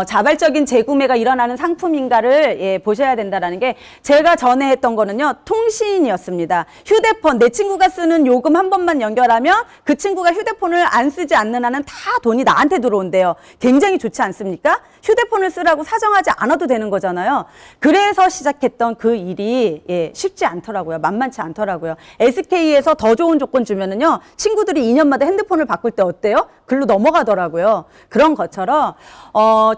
자발적인 재구매가 일어나는 상품인가를 보셔야 된다라는 게, 제가 전에 했던 거는요, 통신이었습니다. 휴대폰, 내 친구가 쓰는 요금 한 번만 연결하면 그 친구가 휴대폰을 안 쓰지 않는 한은 다 돈이 나한테 들어온대요. 굉장히 좋지 않습니까? 휴대폰을 쓰라고 사정하지 않아도 되는 거잖아요. 그래서 시작했던 그 일이 쉽지 않더라고요. 만만치 않더라고요. SK에서 더 좋은 조건 주면은요, 친구들이 2년마다 핸드폰을 바꿀 때 어때요? 그걸로 넘어가더라고요. 그런 것처럼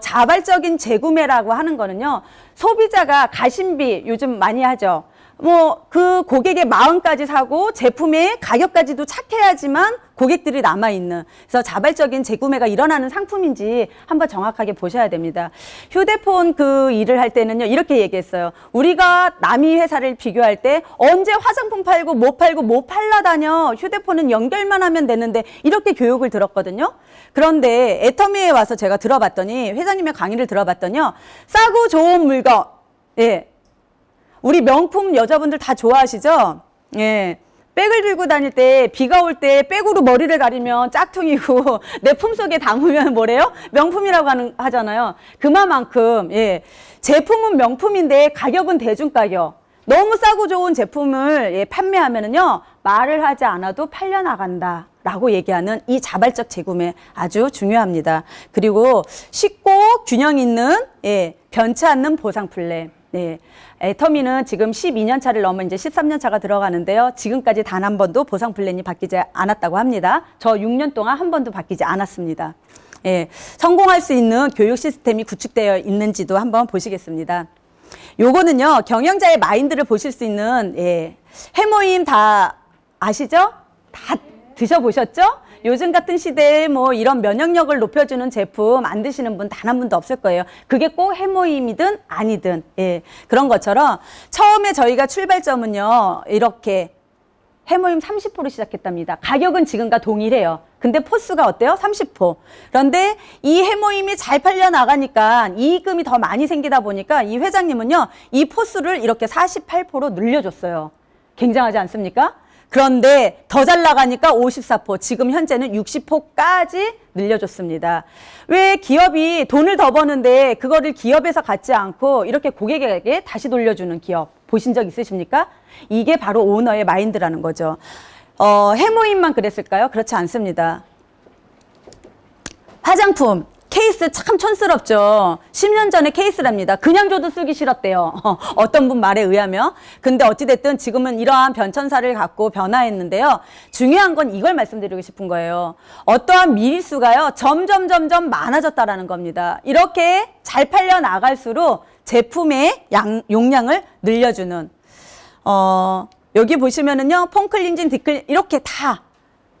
자발적인 재구매라고 하는 거는요. 소비자가 가심비 요즘 많이 하죠. 뭐 그 고객의 마음까지 사고 제품의 가격까지도 착해야지만 고객들이 남아있는, 그래서 자발적인 재구매가 일어나는 상품인지 한번 정확하게 보셔야 됩니다. 휴대폰 그 일을 할 때는요, 이렇게 얘기했어요. 우리가 남이 회사를 비교할 때 언제 화장품 팔고 뭐 팔라다녀, 휴대폰은 연결만 하면 되는데, 이렇게 교육을 들었거든요. 그런데 애터미에 와서 제가 들어봤더니, 회장님의 강의를 들어봤더니요, 싸고 좋은 물건, 예, 우리 명품 여자분들 다 좋아하시죠? 예. 백을 들고 다닐 때, 비가 올 때 백으로 머리를 가리면 짝퉁이고, 내 품속에 담으면 뭐래요? 명품이라고 하잖아요. 그만큼, 예. 제품은 명품인데 가격은 대중가격. 너무 싸고 좋은 제품을 예, 판매하면은요, 말을 하지 않아도 팔려나간다 라고 얘기하는 이 자발적 재구매 아주 중요합니다. 그리고 쉽고 균형 있는, 예, 변치 않는 보상 플랜. 네. 애터미는 지금 12년 차를 넘어 이제 13년 차가 들어가는데요. 지금까지 단 한 번도 보상 플랜이 바뀌지 않았다고 합니다. 저 6년 동안 한 번도 바뀌지 않았습니다. 예. 성공할 수 있는 교육 시스템이 구축되어 있는지도 한번 보시겠습니다. 요거는요, 경영자의 마인드를 보실 수 있는, 예. 해모임 다 아시죠? 다 드셔보셨죠? 요즘 같은 시대에 뭐 이런 면역력을 높여주는 제품 안 드시는 분 단 한 분도 없을 거예요. 그게 꼭 해모임이든 아니든, 예. 그런 것처럼 처음에 저희가 출발점은요, 이렇게 해모임 30% 시작했답니다. 가격은 지금과 동일해요. 근데 포수가 어때요? 30%. 그런데 이 해모임이 잘 팔려 나가니까 이익금이 더 많이 생기다 보니까 이 회장님은요, 이 포수를 이렇게 48% 늘려줬어요. 굉장하지 않습니까? 그런데 더 잘 나가니까 54%, 지금 현재는 60%까지 늘려줬습니다. 왜 기업이 돈을 더 버는데 그거를 기업에서 갖지 않고 이렇게 고객에게 다시 돌려주는 기업 보신 적 있으십니까? 이게 바로 오너의 마인드라는 거죠. 해모임만 그랬을까요? 그렇지 않습니다. 화장품 케이스 참 촌스럽죠. 10년 전에 케이스랍니다. 그냥 줘도 쓰기 싫었대요. 어떤 분 말에 의하면. 근데 어찌됐든 지금은 이러한 변천사를 갖고 변화했는데요. 중요한 건 이걸 말씀드리고 싶은 거예요. 어떠한 미리수가요, 점점 많아졌다라는 겁니다. 이렇게 잘 팔려 나갈수록 제품의 용량을 늘려주는, 여기 보시면은요, 폼클렌징, 딥클, 이렇게 다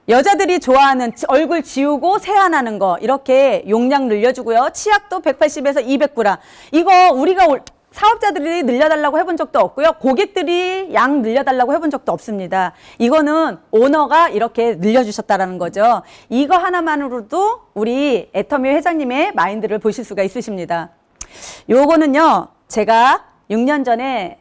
여자들이 좋아하는 얼굴 지우고 세안하는 거 이렇게 용량 늘려주고요. 치약도 180에서 200g. 이거 우리가 사업자들이 늘려달라고 해본 적도 없고요. 고객들이 양 늘려달라고 해본 적도 없습니다. 이거는 오너가 이렇게 늘려주셨다라는 거죠. 이거 하나만으로도 우리 애터미 회장님의 마인드를 보실 수가 있으십니다. 요거는요, 제가 6년 전에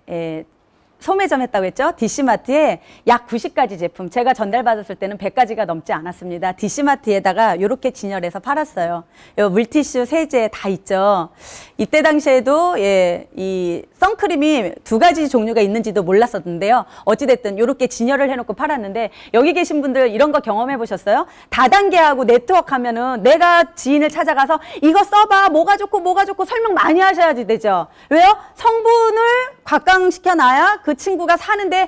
소매점 했다고 했죠? DC마트에 약 90가지 제품, 제가 전달받았을 때는 100가지가 넘지 않았습니다. DC마트에다가 이렇게 진열해서 팔았어요. 요 물티슈, 세제 다 있죠. 이때 당시에도 예, 이 선크림이 2가지 종류가 있는지도 몰랐었는데요. 어찌됐든 이렇게 진열을 해놓고 팔았는데, 여기 계신 분들 이런 거 경험해 보셨어요? 다단계하고 네트워크 하면은 내가 지인을 찾아가서 이거 써봐, 뭐가 좋고 설명 많이 하셔야지 되죠. 왜요? 성분을 각광시켜놔야 그 친구가 사는데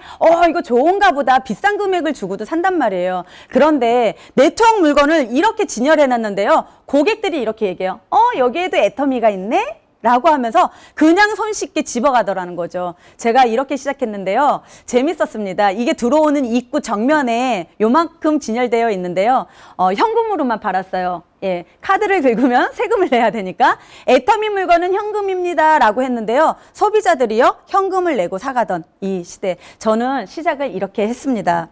이거 좋은가 보다, 비싼 금액을 주고도 산단 말이에요. 그런데 네트워크 물건을 이렇게 진열해놨는데요, 고객들이 이렇게 얘기해요. 여기에도 애터미가 있네? 라고 하면서 그냥 손쉽게 집어가더라는 거죠. 제가 이렇게 시작했는데요, 재밌었습니다. 이게 들어오는 입구 정면에 요만큼 진열되어 있는데요, 현금으로만 팔았어요. 예, 카드를 긁으면 세금을 내야 되니까 애터미 물건은 현금입니다 라고 했는데요, 소비자들이요, 현금을 내고 사가던 이 시대, 저는 시작을 이렇게 했습니다.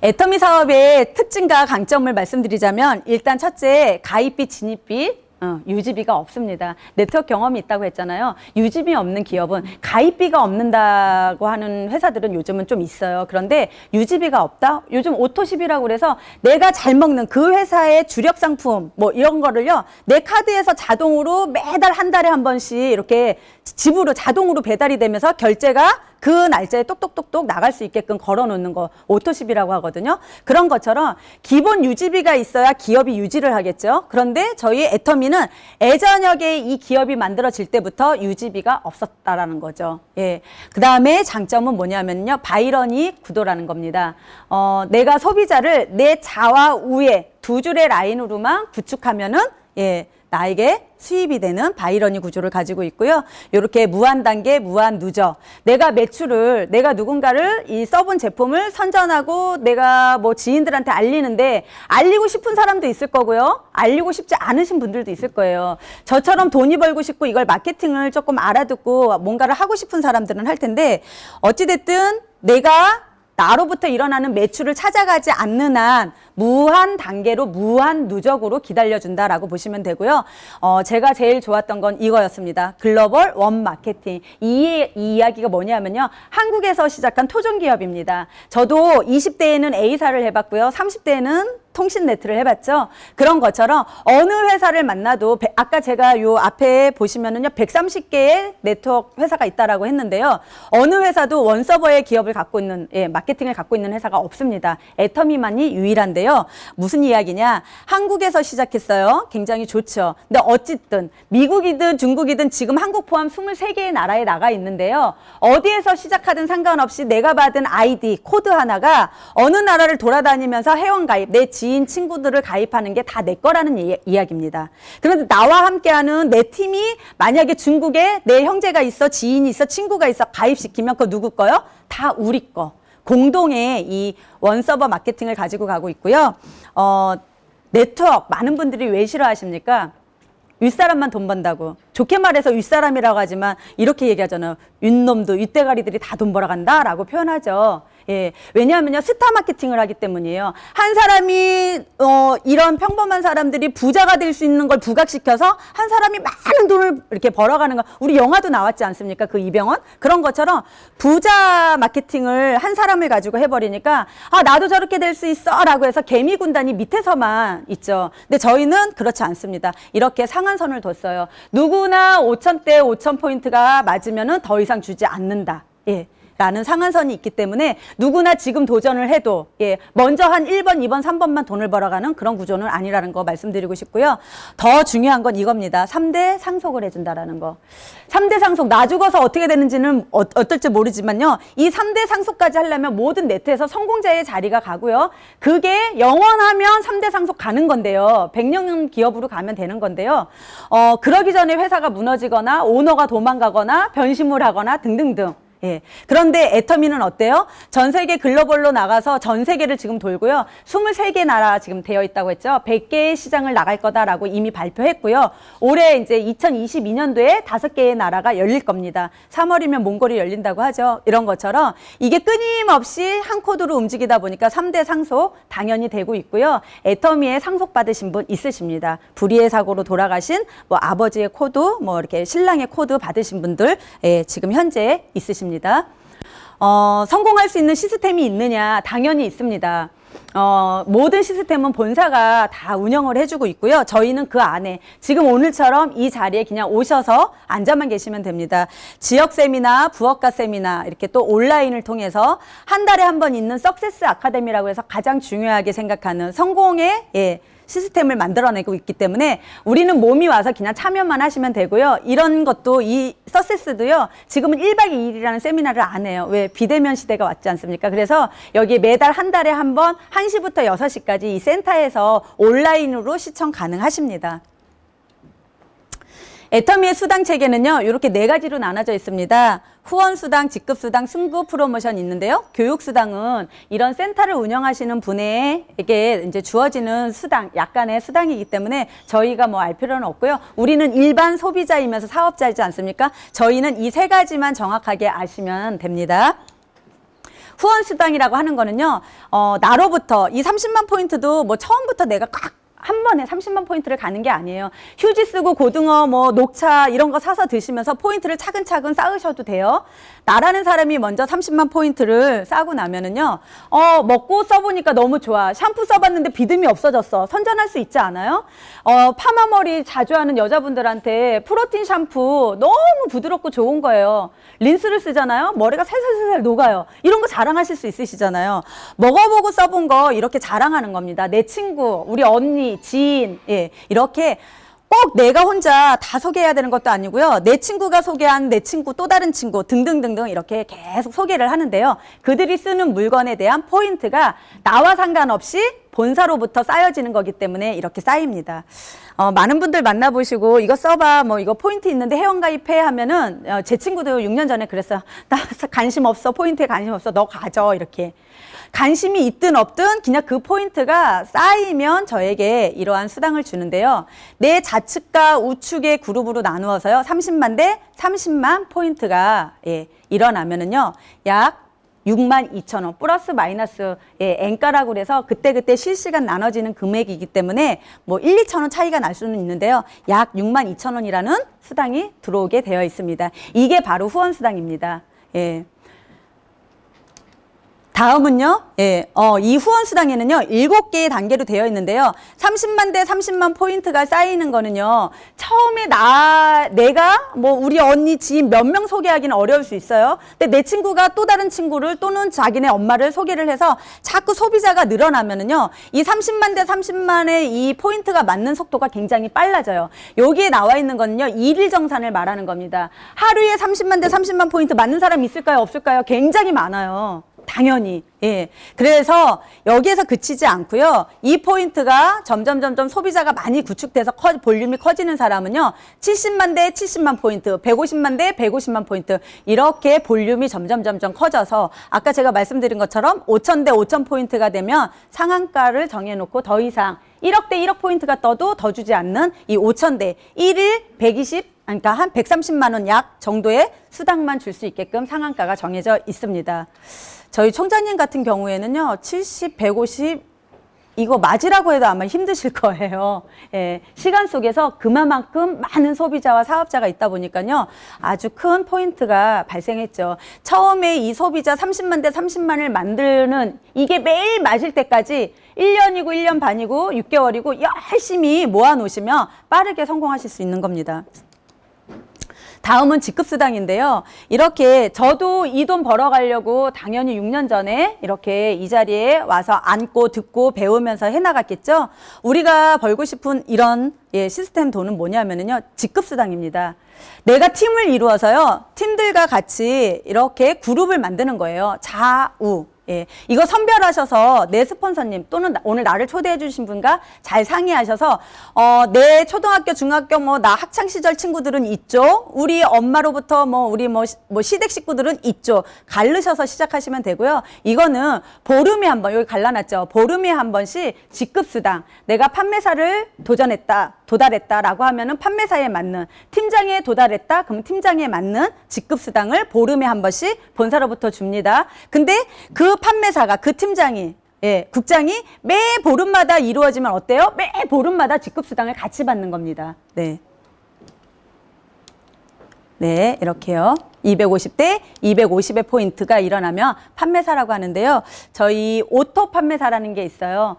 애터미 사업의 특징과 강점을 말씀드리자면, 일단 첫째, 가입비, 진입비, 유지비가 없습니다. 네트워크 경험이 있다고 했잖아요. 유지비 없는 기업은, 가입비가 없는다고 하는 회사들은 요즘은 좀 있어요. 그런데 유지비가 없다? 요즘 오토십이라고 그래서 내가 잘 먹는 그 회사의 주력 상품 뭐 이런 거를요, 내 카드에서 자동으로 매달 한 달에 한 번씩 이렇게 집으로 자동으로 배달이 되면서 결제가 그 날짜에 똑똑똑똑 나갈 수 있게끔 걸어놓는 거 오토십이라고 하거든요. 그런 것처럼 기본 유지비가 있어야 기업이 유지를 하겠죠. 그런데 저희 애터미는 예전역에 이 기업이 만들어질 때부터 유지비가 없었다라는 거죠. 예. 그 다음에 장점은 뭐냐면요. 바이러니 구도라는 겁니다. 내가 소비자를 내 좌와 우에 두 줄의 라인으로만 구축하면은 예, 나에게 수입이 되는 바이러니 구조를 가지고 있고요. 이렇게 무한 단계, 무한 누적. 내가 누군가를 이 써본 제품을 선전하고 내가 뭐 지인들한테 알리는데 알리고 싶은 사람도 있을 거고요. 알리고 싶지 않으신 분들도 있을 거예요. 저처럼 돈이 벌고 싶고 이걸 마케팅을 조금 알아듣고 뭔가를 하고 싶은 사람들은 할 텐데 어찌됐든 내가 나로부터 일어나는 매출을 찾아가지 않는 한 무한 단계로 무한 누적으로 기다려준다라고 보시면 되고요. 제가 제일 좋았던 건 이거였습니다. 글로벌 원 마케팅. 이 이야기가 뭐냐면요. 한국에서 시작한 토종 기업입니다. 저도 20대에는 A사를 해봤고요. 30대에는 통신 네트를 해봤죠. 그런 것처럼 어느 회사를 만나도 아까 제가 요 앞에 보시면은요 130개의 네트워크 회사가 있다라고 했는데요. 어느 회사도 원서버의 기업을 갖고 있는 마케팅을 갖고 있는 회사가 없습니다. 애터미만이 유일한데요. 무슨 이야기냐? 한국에서 시작했어요. 굉장히 좋죠. 근데 어쨌든 미국이든 중국이든 지금 한국 포함 23개의 나라에 나가 있는데요. 어디에서 시작하든 상관없이 내가 받은 아이디 코드 하나가 어느 나라를 돌아다니면서 회원가입 내 지인 친구들을 가입하는 게 다 내 거라는 이야기입니다. 그런데 나와 함께하는 내 팀이 만약에 중국에 내 형제가 있어, 지인이 있어, 친구가 있어 가입시키면 그거 누구 거요? 다 우리 거. 공동의 이 원서버 마케팅을 가지고 가고 있고요. 네트워크 많은 분들이 왜 싫어하십니까? 윗사람만 돈 번다고. 좋게 말해서 윗사람이라고 하지만 이렇게 얘기하잖아요. 윗놈도 윗대가리들이 다 돈 벌어간다라고 표현하죠. 예, 왜냐하면요 스타 마케팅을 하기 때문이에요. 한 사람이 이런 평범한 사람들이 부자가 될 수 있는 걸 부각시켜서 한 사람이 많은 돈을 이렇게 벌어가는 거. 우리 영화도 나왔지 않습니까? 그 이병헌 그런 것처럼 부자 마케팅을 한 사람을 가지고 해버리니까 아 나도 저렇게 될 수 있어라고 해서 개미 군단이 밑에서만 있죠. 근데 저희는 그렇지 않습니다. 이렇게 상한선을 뒀어요. 누구나 5,000대 5,000포인트가 맞으면은 더 이상 주지 않는다. 예. 라는 상한선이 있기 때문에 누구나 지금 도전을 해도 먼저 한 1번, 2번, 3번만 돈을 벌어가는 그런 구조는 아니라는 거 말씀드리고 싶고요. 더 중요한 건 이겁니다. 3대 상속을 해준다라는 거. 3대 상속, 나 죽어서 어떻게 되는지는 어떨지 모르지만요. 이 3대 상속까지 하려면 모든 네트에서 성공자의 자리가 가고요. 그게 영원하면 3대 상속 가는 건데요. 100년 기업으로 가면 되는 건데요. 그러기 전에 회사가 무너지거나 오너가 도망가거나 변심을 하거나 등등등. 예. 그런데 애터미는 어때요? 전 세계 글로벌로 나가서 전 세계를 지금 돌고요. 23개 나라 지금 되어 있다고 했죠. 100개의 시장을 나갈 거다라고 이미 발표했고요. 올해 이제 2022년도에 5개의 나라가 열릴 겁니다. 3월이면 몽골이 열린다고 하죠. 이런 것처럼 이게 끊임없이 한 코드로 움직이다 보니까 3대 상속 당연히 되고 있고요. 애터미에 상속 받으신 분 있으십니다. 불의의 사고로 돌아가신 뭐 아버지의 코드, 뭐 이렇게 신랑의 코드 받으신 분들 지금 현재 있으십니다. 성공할 수 있는 시스템이 있느냐? 당연히 있습니다. 모든 시스템은 본사가 다 운영을 해주고 있고요. 저희는 그 안에 지금 오늘처럼 이 자리에 그냥 오셔서 앉아만 계시면 됩니다. 지역 세미나, 부업가 세미나 이렇게 또 온라인을 통해서 한 달에 한 번 있는 석세스 아카데미라고 해서 가장 중요하게 생각하는 성공의 시스템을 만들어내고 있기 때문에 우리는 몸이 와서 그냥 참여만 하시면 되고요. 이런 것도 이 서세스도요. 지금은 1박 2일이라는 세미나를 안 해요. 왜? 비대면 시대가 왔지 않습니까? 그래서 여기 매달 한 달에 한 번 1시부터 6시까지 이 센터에서 온라인으로 시청 가능하십니다. 애터미의 수당 체계는요. 이렇게 4가지로 나눠져 있습니다. 후원수당, 직급수당, 승부 프로모션 있는데요. 교육수당은 이런 센터를 운영하시는 분에게 이제 주어지는 수당, 약간의 수당이기 때문에 저희가 뭐 알 필요는 없고요. 우리는 일반 소비자이면서 사업자이지 않습니까? 저희는 이 3가지만 정확하게 아시면 됩니다. 후원수당이라고 하는 거는요. 나로부터 이 30만 포인트도 뭐 처음부터 내가 꽉 한 번에 30만 포인트를 가는 게 아니에요. 휴지 쓰고 고등어, 뭐 녹차 이런 거 사서 드시면서 포인트를 차근차근 쌓으셔도 돼요. 나라는 사람이 먼저 30만 포인트를 쌓고 나면은요, 먹고 써보니까 너무 좋아. 샴푸 써봤는데 비듬이 없어졌어. 선전할 수 있지 않아요? 파마 머리 자주 하는 여자분들한테 프로틴 샴푸 너무 부드럽고 좋은 거예요. 린스를 쓰잖아요. 머리가 살살살살 녹아요. 이런 거 자랑하실 수 있으시잖아요. 먹어보고 써본 거 이렇게 자랑하는 겁니다. 내 친구, 우리 언니, 지인, 예, 이렇게 꼭 내가 혼자 다 소개해야 되는 것도 아니고요. 내 친구가 소개한 내 친구, 또 다른 친구 등등등등 이렇게 계속 소개를 하는데요. 그들이 쓰는 물건에 대한 포인트가 나와 상관없이 본사로부터 쌓여지는 거기 때문에 이렇게 쌓입니다. 많은 분들 만나보시고 이거 써봐, 뭐 이거 포인트 있는데 회원가입해 하면은 제 친구도 6년 전에 그랬어요. 나 관심 없어, 포인트에 관심 없어, 너 가져 이렇게. 관심이 있든 없든 그냥 그 포인트가 쌓이면 저에게 이러한 수당을 주는데요. 내 좌측과 우측의 그룹으로 나누어서요. 30만 대 30만 포인트가 일어나면은요. 약 62,000원 플러스 마이너스 N가라고 그래서 그때그때 실시간 나눠지는 금액이기 때문에 뭐 1, 2,000원 차이가 날 수는 있는데요. 약 62,000원이라는 수당이 들어오게 되어 있습니다. 이게 바로 후원 수당입니다. 예. 다음은요, 이 후원 수당에는요, 7개의 단계로 되어 있는데요. 30만 대 30만 포인트가 쌓이는 거는요, 처음에 내가 뭐 우리 언니, 지인 몇 명 소개하기는 어려울 수 있어요. 근데 내 친구가 또 다른 친구를 또는 자기네 엄마를 소개를 해서 자꾸 소비자가 늘어나면은요, 이 30만 대 30만의 이 포인트가 맞는 속도가 굉장히 빨라져요. 여기에 나와 있는 거는요, 일일 정산을 말하는 겁니다. 하루에 30만 대 30만 포인트 맞는 사람 있을까요? 없을까요? 굉장히 많아요. 당연히. 예. 그래서 여기에서 그치지 않고요. 이 포인트가 점점 소비자가 많이 구축돼서 볼륨이 커지는 사람은요. 70만 대 70만 포인트, 150만 대 150만 포인트 이렇게 볼륨이 점점 커져서 아까 제가 말씀드린 것처럼 5천 대 5천 포인트가 되면 상한가를 정해놓고 더 이상 1억 대 1억 포인트가 떠도 더 주지 않는 이 5천 대 1일 120 그러니까 한 130만 원 약 정도의 수당만 줄 수 있게끔 상한가가 정해져 있습니다. 저희 총장님 같은 경우에는요, 70, 150 이거 맞으라고 해도 아마 힘드실 거예요. 예, 시간 속에서 그만큼 많은 소비자와 사업자가 있다 보니까요, 아주 큰 포인트가 발생했죠. 처음에 이 소비자 30만 대 30만을 만드는 이게 매일 맞을 때까지 1년이고 1년 반이고 6개월이고 열심히 모아놓으시면 빠르게 성공하실 수 있는 겁니다. 다음은 직급수당인데요. 이렇게 저도 이 돈 벌어가려고 당연히 6년 전에 이렇게 이 자리에 와서 앉고 듣고 배우면서 해나갔겠죠. 우리가 벌고 싶은 이런 시스템 돈은 뭐냐면요. 직급수당입니다. 내가 팀을 이루어서요. 팀들과 같이 이렇게 그룹을 만드는 거예요. 좌우. 예, 이거 선별하셔서 내 스폰서님 또는 오늘 나를 초대해 주신 분과 잘 상의하셔서 내 초등학교, 중학교 뭐 나 학창 시절 친구들은 있죠. 우리 엄마로부터 우리 시댁 식구들은 있죠. 갈르셔서 시작하시면 되고요. 이거는 보름에 한 번, 여기 갈라놨죠. 보름에 한 번씩 직급수당. 내가 판매사를 도달했다라고 하면은 판매사에 맞는, 팀장에 도달했다 그럼 팀장에 맞는 직급수당을 보름에 한 번씩 본사로부터 줍니다. 근데 그 판매사가, 그 팀장이, 국장이 매 보름마다 이루어지면 어때요? 매 보름마다 직급수당을 같이 받는 겁니다. 네. 네, 이렇게요. 250대 250의 포인트가 일어나면 판매사라고 하는데요. 저희 오토 판매사라는 게 있어요.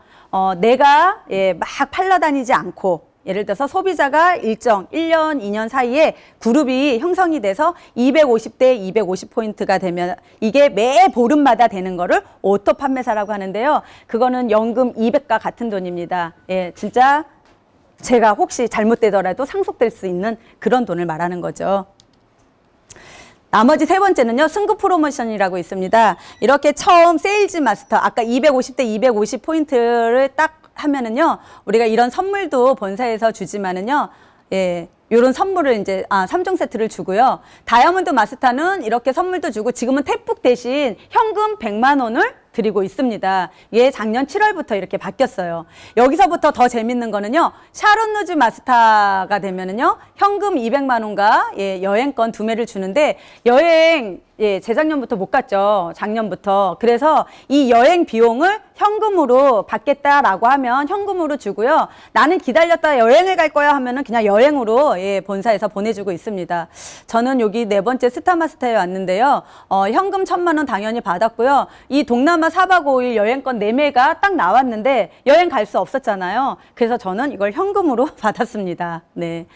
내가 막 팔러다니지 않고, 예를 들어서 소비자가 일정 1년, 2년 사이에 그룹이 형성이 돼서 250대 250포인트가 되면 이게 매 보름마다 되는 거를 오토 판매사라고 하는데요. 그거는 연금 200과 같은 돈입니다. 예, 진짜 제가 혹시 잘못되더라도 상속될 수 있는 그런 돈을 말하는 거죠. 나머지 세 번째는요, 승급 프로모션이라고 있습니다. 이렇게 처음 세일즈 마스터, 아까 250대 250 포인트를 딱 하면은요, 우리가 이런 선물도 본사에서 주지만은요, 요런 선물을 이제 3종 세트를 주고요. 다이아몬드 마스터는 이렇게 선물도 주고 지금은 태풍 대신 현금 100만 원을 드리고 있습니다. 예, 작년 7월부터 이렇게 바뀌었어요. 여기서부터 더 재밌는 거는요. 샤론루즈 마스터가 되면은요. 현금 200만 원과 예, 여행권 2매를 주는데 여행 예, 재작년부터 못 갔죠. 작년부터. 그래서 이 여행 비용을 현금으로 받겠다라고 하면 현금으로 주고요. 나는 기다렸다 여행을 갈 거야 하면은 그냥 여행으로 예, 본사에서 보내주고 있습니다. 저는 여기 4번째 스타마스터에 왔는데요. 현금 1,000만 원 당연히 받았고요. 이 동남아 4박 5일 여행권 4매가 딱 나왔는데 여행 갈 수 없었잖아요. 그래서 저는 이걸 현금으로 받았습니다. 네.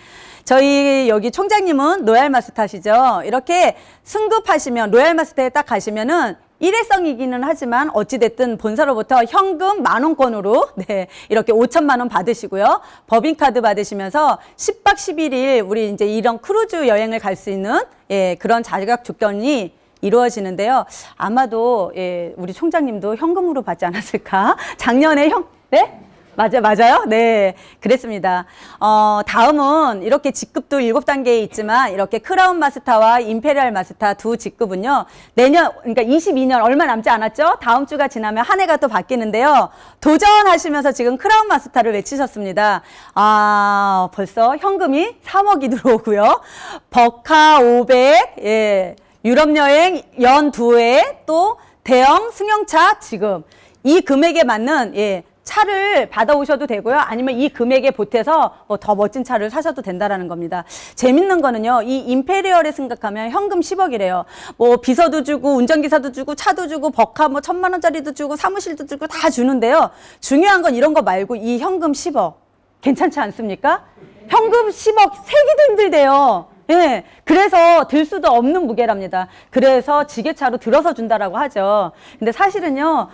저희 여기 총장님은 로얄 마스터시죠. 이렇게 승급하시면 로얄 마스터에 딱 가시면은 일회성이기는 하지만 어찌됐든 본사로부터 현금 10,000원권으로 네, 이렇게 5,000만 원 받으시고요. 법인카드 받으시면서 10박 11일 우리 이제 이런 크루즈 여행을 갈 수 있는 예, 그런 자격 조건이 이루어지는데요. 아마도 예, 우리 총장님도 현금으로 받지 않았을까? 작년에 네? 맞아요? 네. 그랬습니다. 다음은 이렇게 직급도 7단계에 있지만 이렇게 크라운 마스터와 임페리얼 마스터 두 직급은요. 내년, 그러니까 22년 얼마 남지 않았죠? 다음 주가 지나면 한 해가 또 바뀌는데요. 도전하시면서 지금 크라운 마스터를 외치셨습니다. 벌써 현금이 3억이 들어오고요. 버카 500, 예. 유럽 여행 연 2회, 또 대형 승용차 지금 이 금액에 맞는, 예. 차를 받아오셔도 되고요. 아니면 이 금액에 보태서 뭐 더 멋진 차를 사셔도 된다라는 겁니다. 재밌는 거는요. 이 임페리얼에 생각하면 현금 10억이래요. 뭐 비서도 주고 운전기사도 주고 차도 주고 버카 뭐 1,000만 원짜리도 주고 사무실도 주고 다 주는데요. 중요한 건 이런 거 말고 이 현금 10억. 괜찮지 않습니까? 현금 10억 세기도 힘들대요. 예, 그래서 들 수도 없는 무게랍니다. 그래서 지게차로 들어서 준다라고 하죠. 근데 사실은요,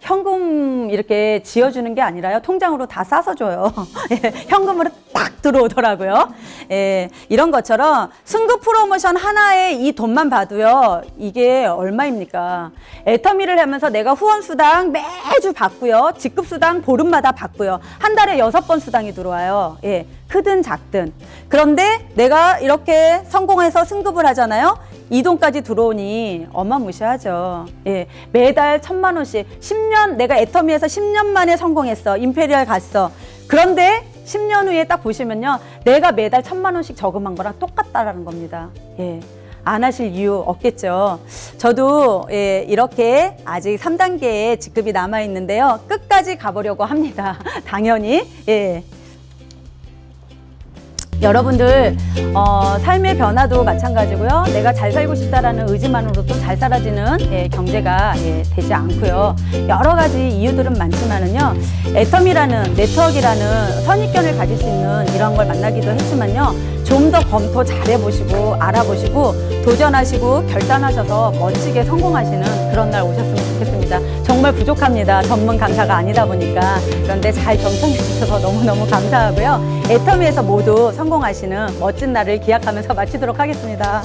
현금 이렇게 지어주는 게 아니라요, 통장으로 다 싸서 줘요. 예, 현금으로 딱 들어오더라고요. 예, 이런 것처럼 승급 프로모션 하나에 이 돈만 봐도요, 이게 얼마입니까? 애터미를 하면서 내가 후원수당 매주 받고요, 직급수당 보름마다 받고요, 한 달에 6번 수당이 들어와요. 예. 크든 작든. 그런데 내가 이렇게 성공해서 승급을 하잖아요. 이 돈까지 들어오니 어마무시하죠. 예, 매달 1,000만 원씩 10년 내가 애터미에서 10년 만에 성공했어. 임페리얼 갔어. 그런데 10년 후에 딱 보시면요. 내가 매달 1,000만 원씩 저금한 거랑 똑같다라는 겁니다. 예. 안 하실 이유 없겠죠. 저도 예, 이렇게 아직 3단계의 직급이 남아 있는데요. 끝까지 가보려고 합니다. 당연히. 예. 여러분들 삶의 변화도 마찬가지고요. 내가 잘 살고 싶다라는 의지만으로도 잘 살아지는 예, 경제가 예, 되지 않고요. 여러 가지 이유들은 많지만은요. 애텀이라는 네트워크라는 선입견을 가질 수 있는 이런 걸 만나기도 했지만요. 좀 더 검토 잘해보시고 알아보시고 도전하시고 결단하셔서 멋지게 성공하시는 그런 날 오셨으면 좋겠습니다. 정말 부족합니다. 전문 강사가 아니다 보니까. 그런데 잘 경청해 주셔서 너무너무 감사하고요. 애터미에서 모두 성공하시는 멋진 날을 기약하면서 마치도록 하겠습니다.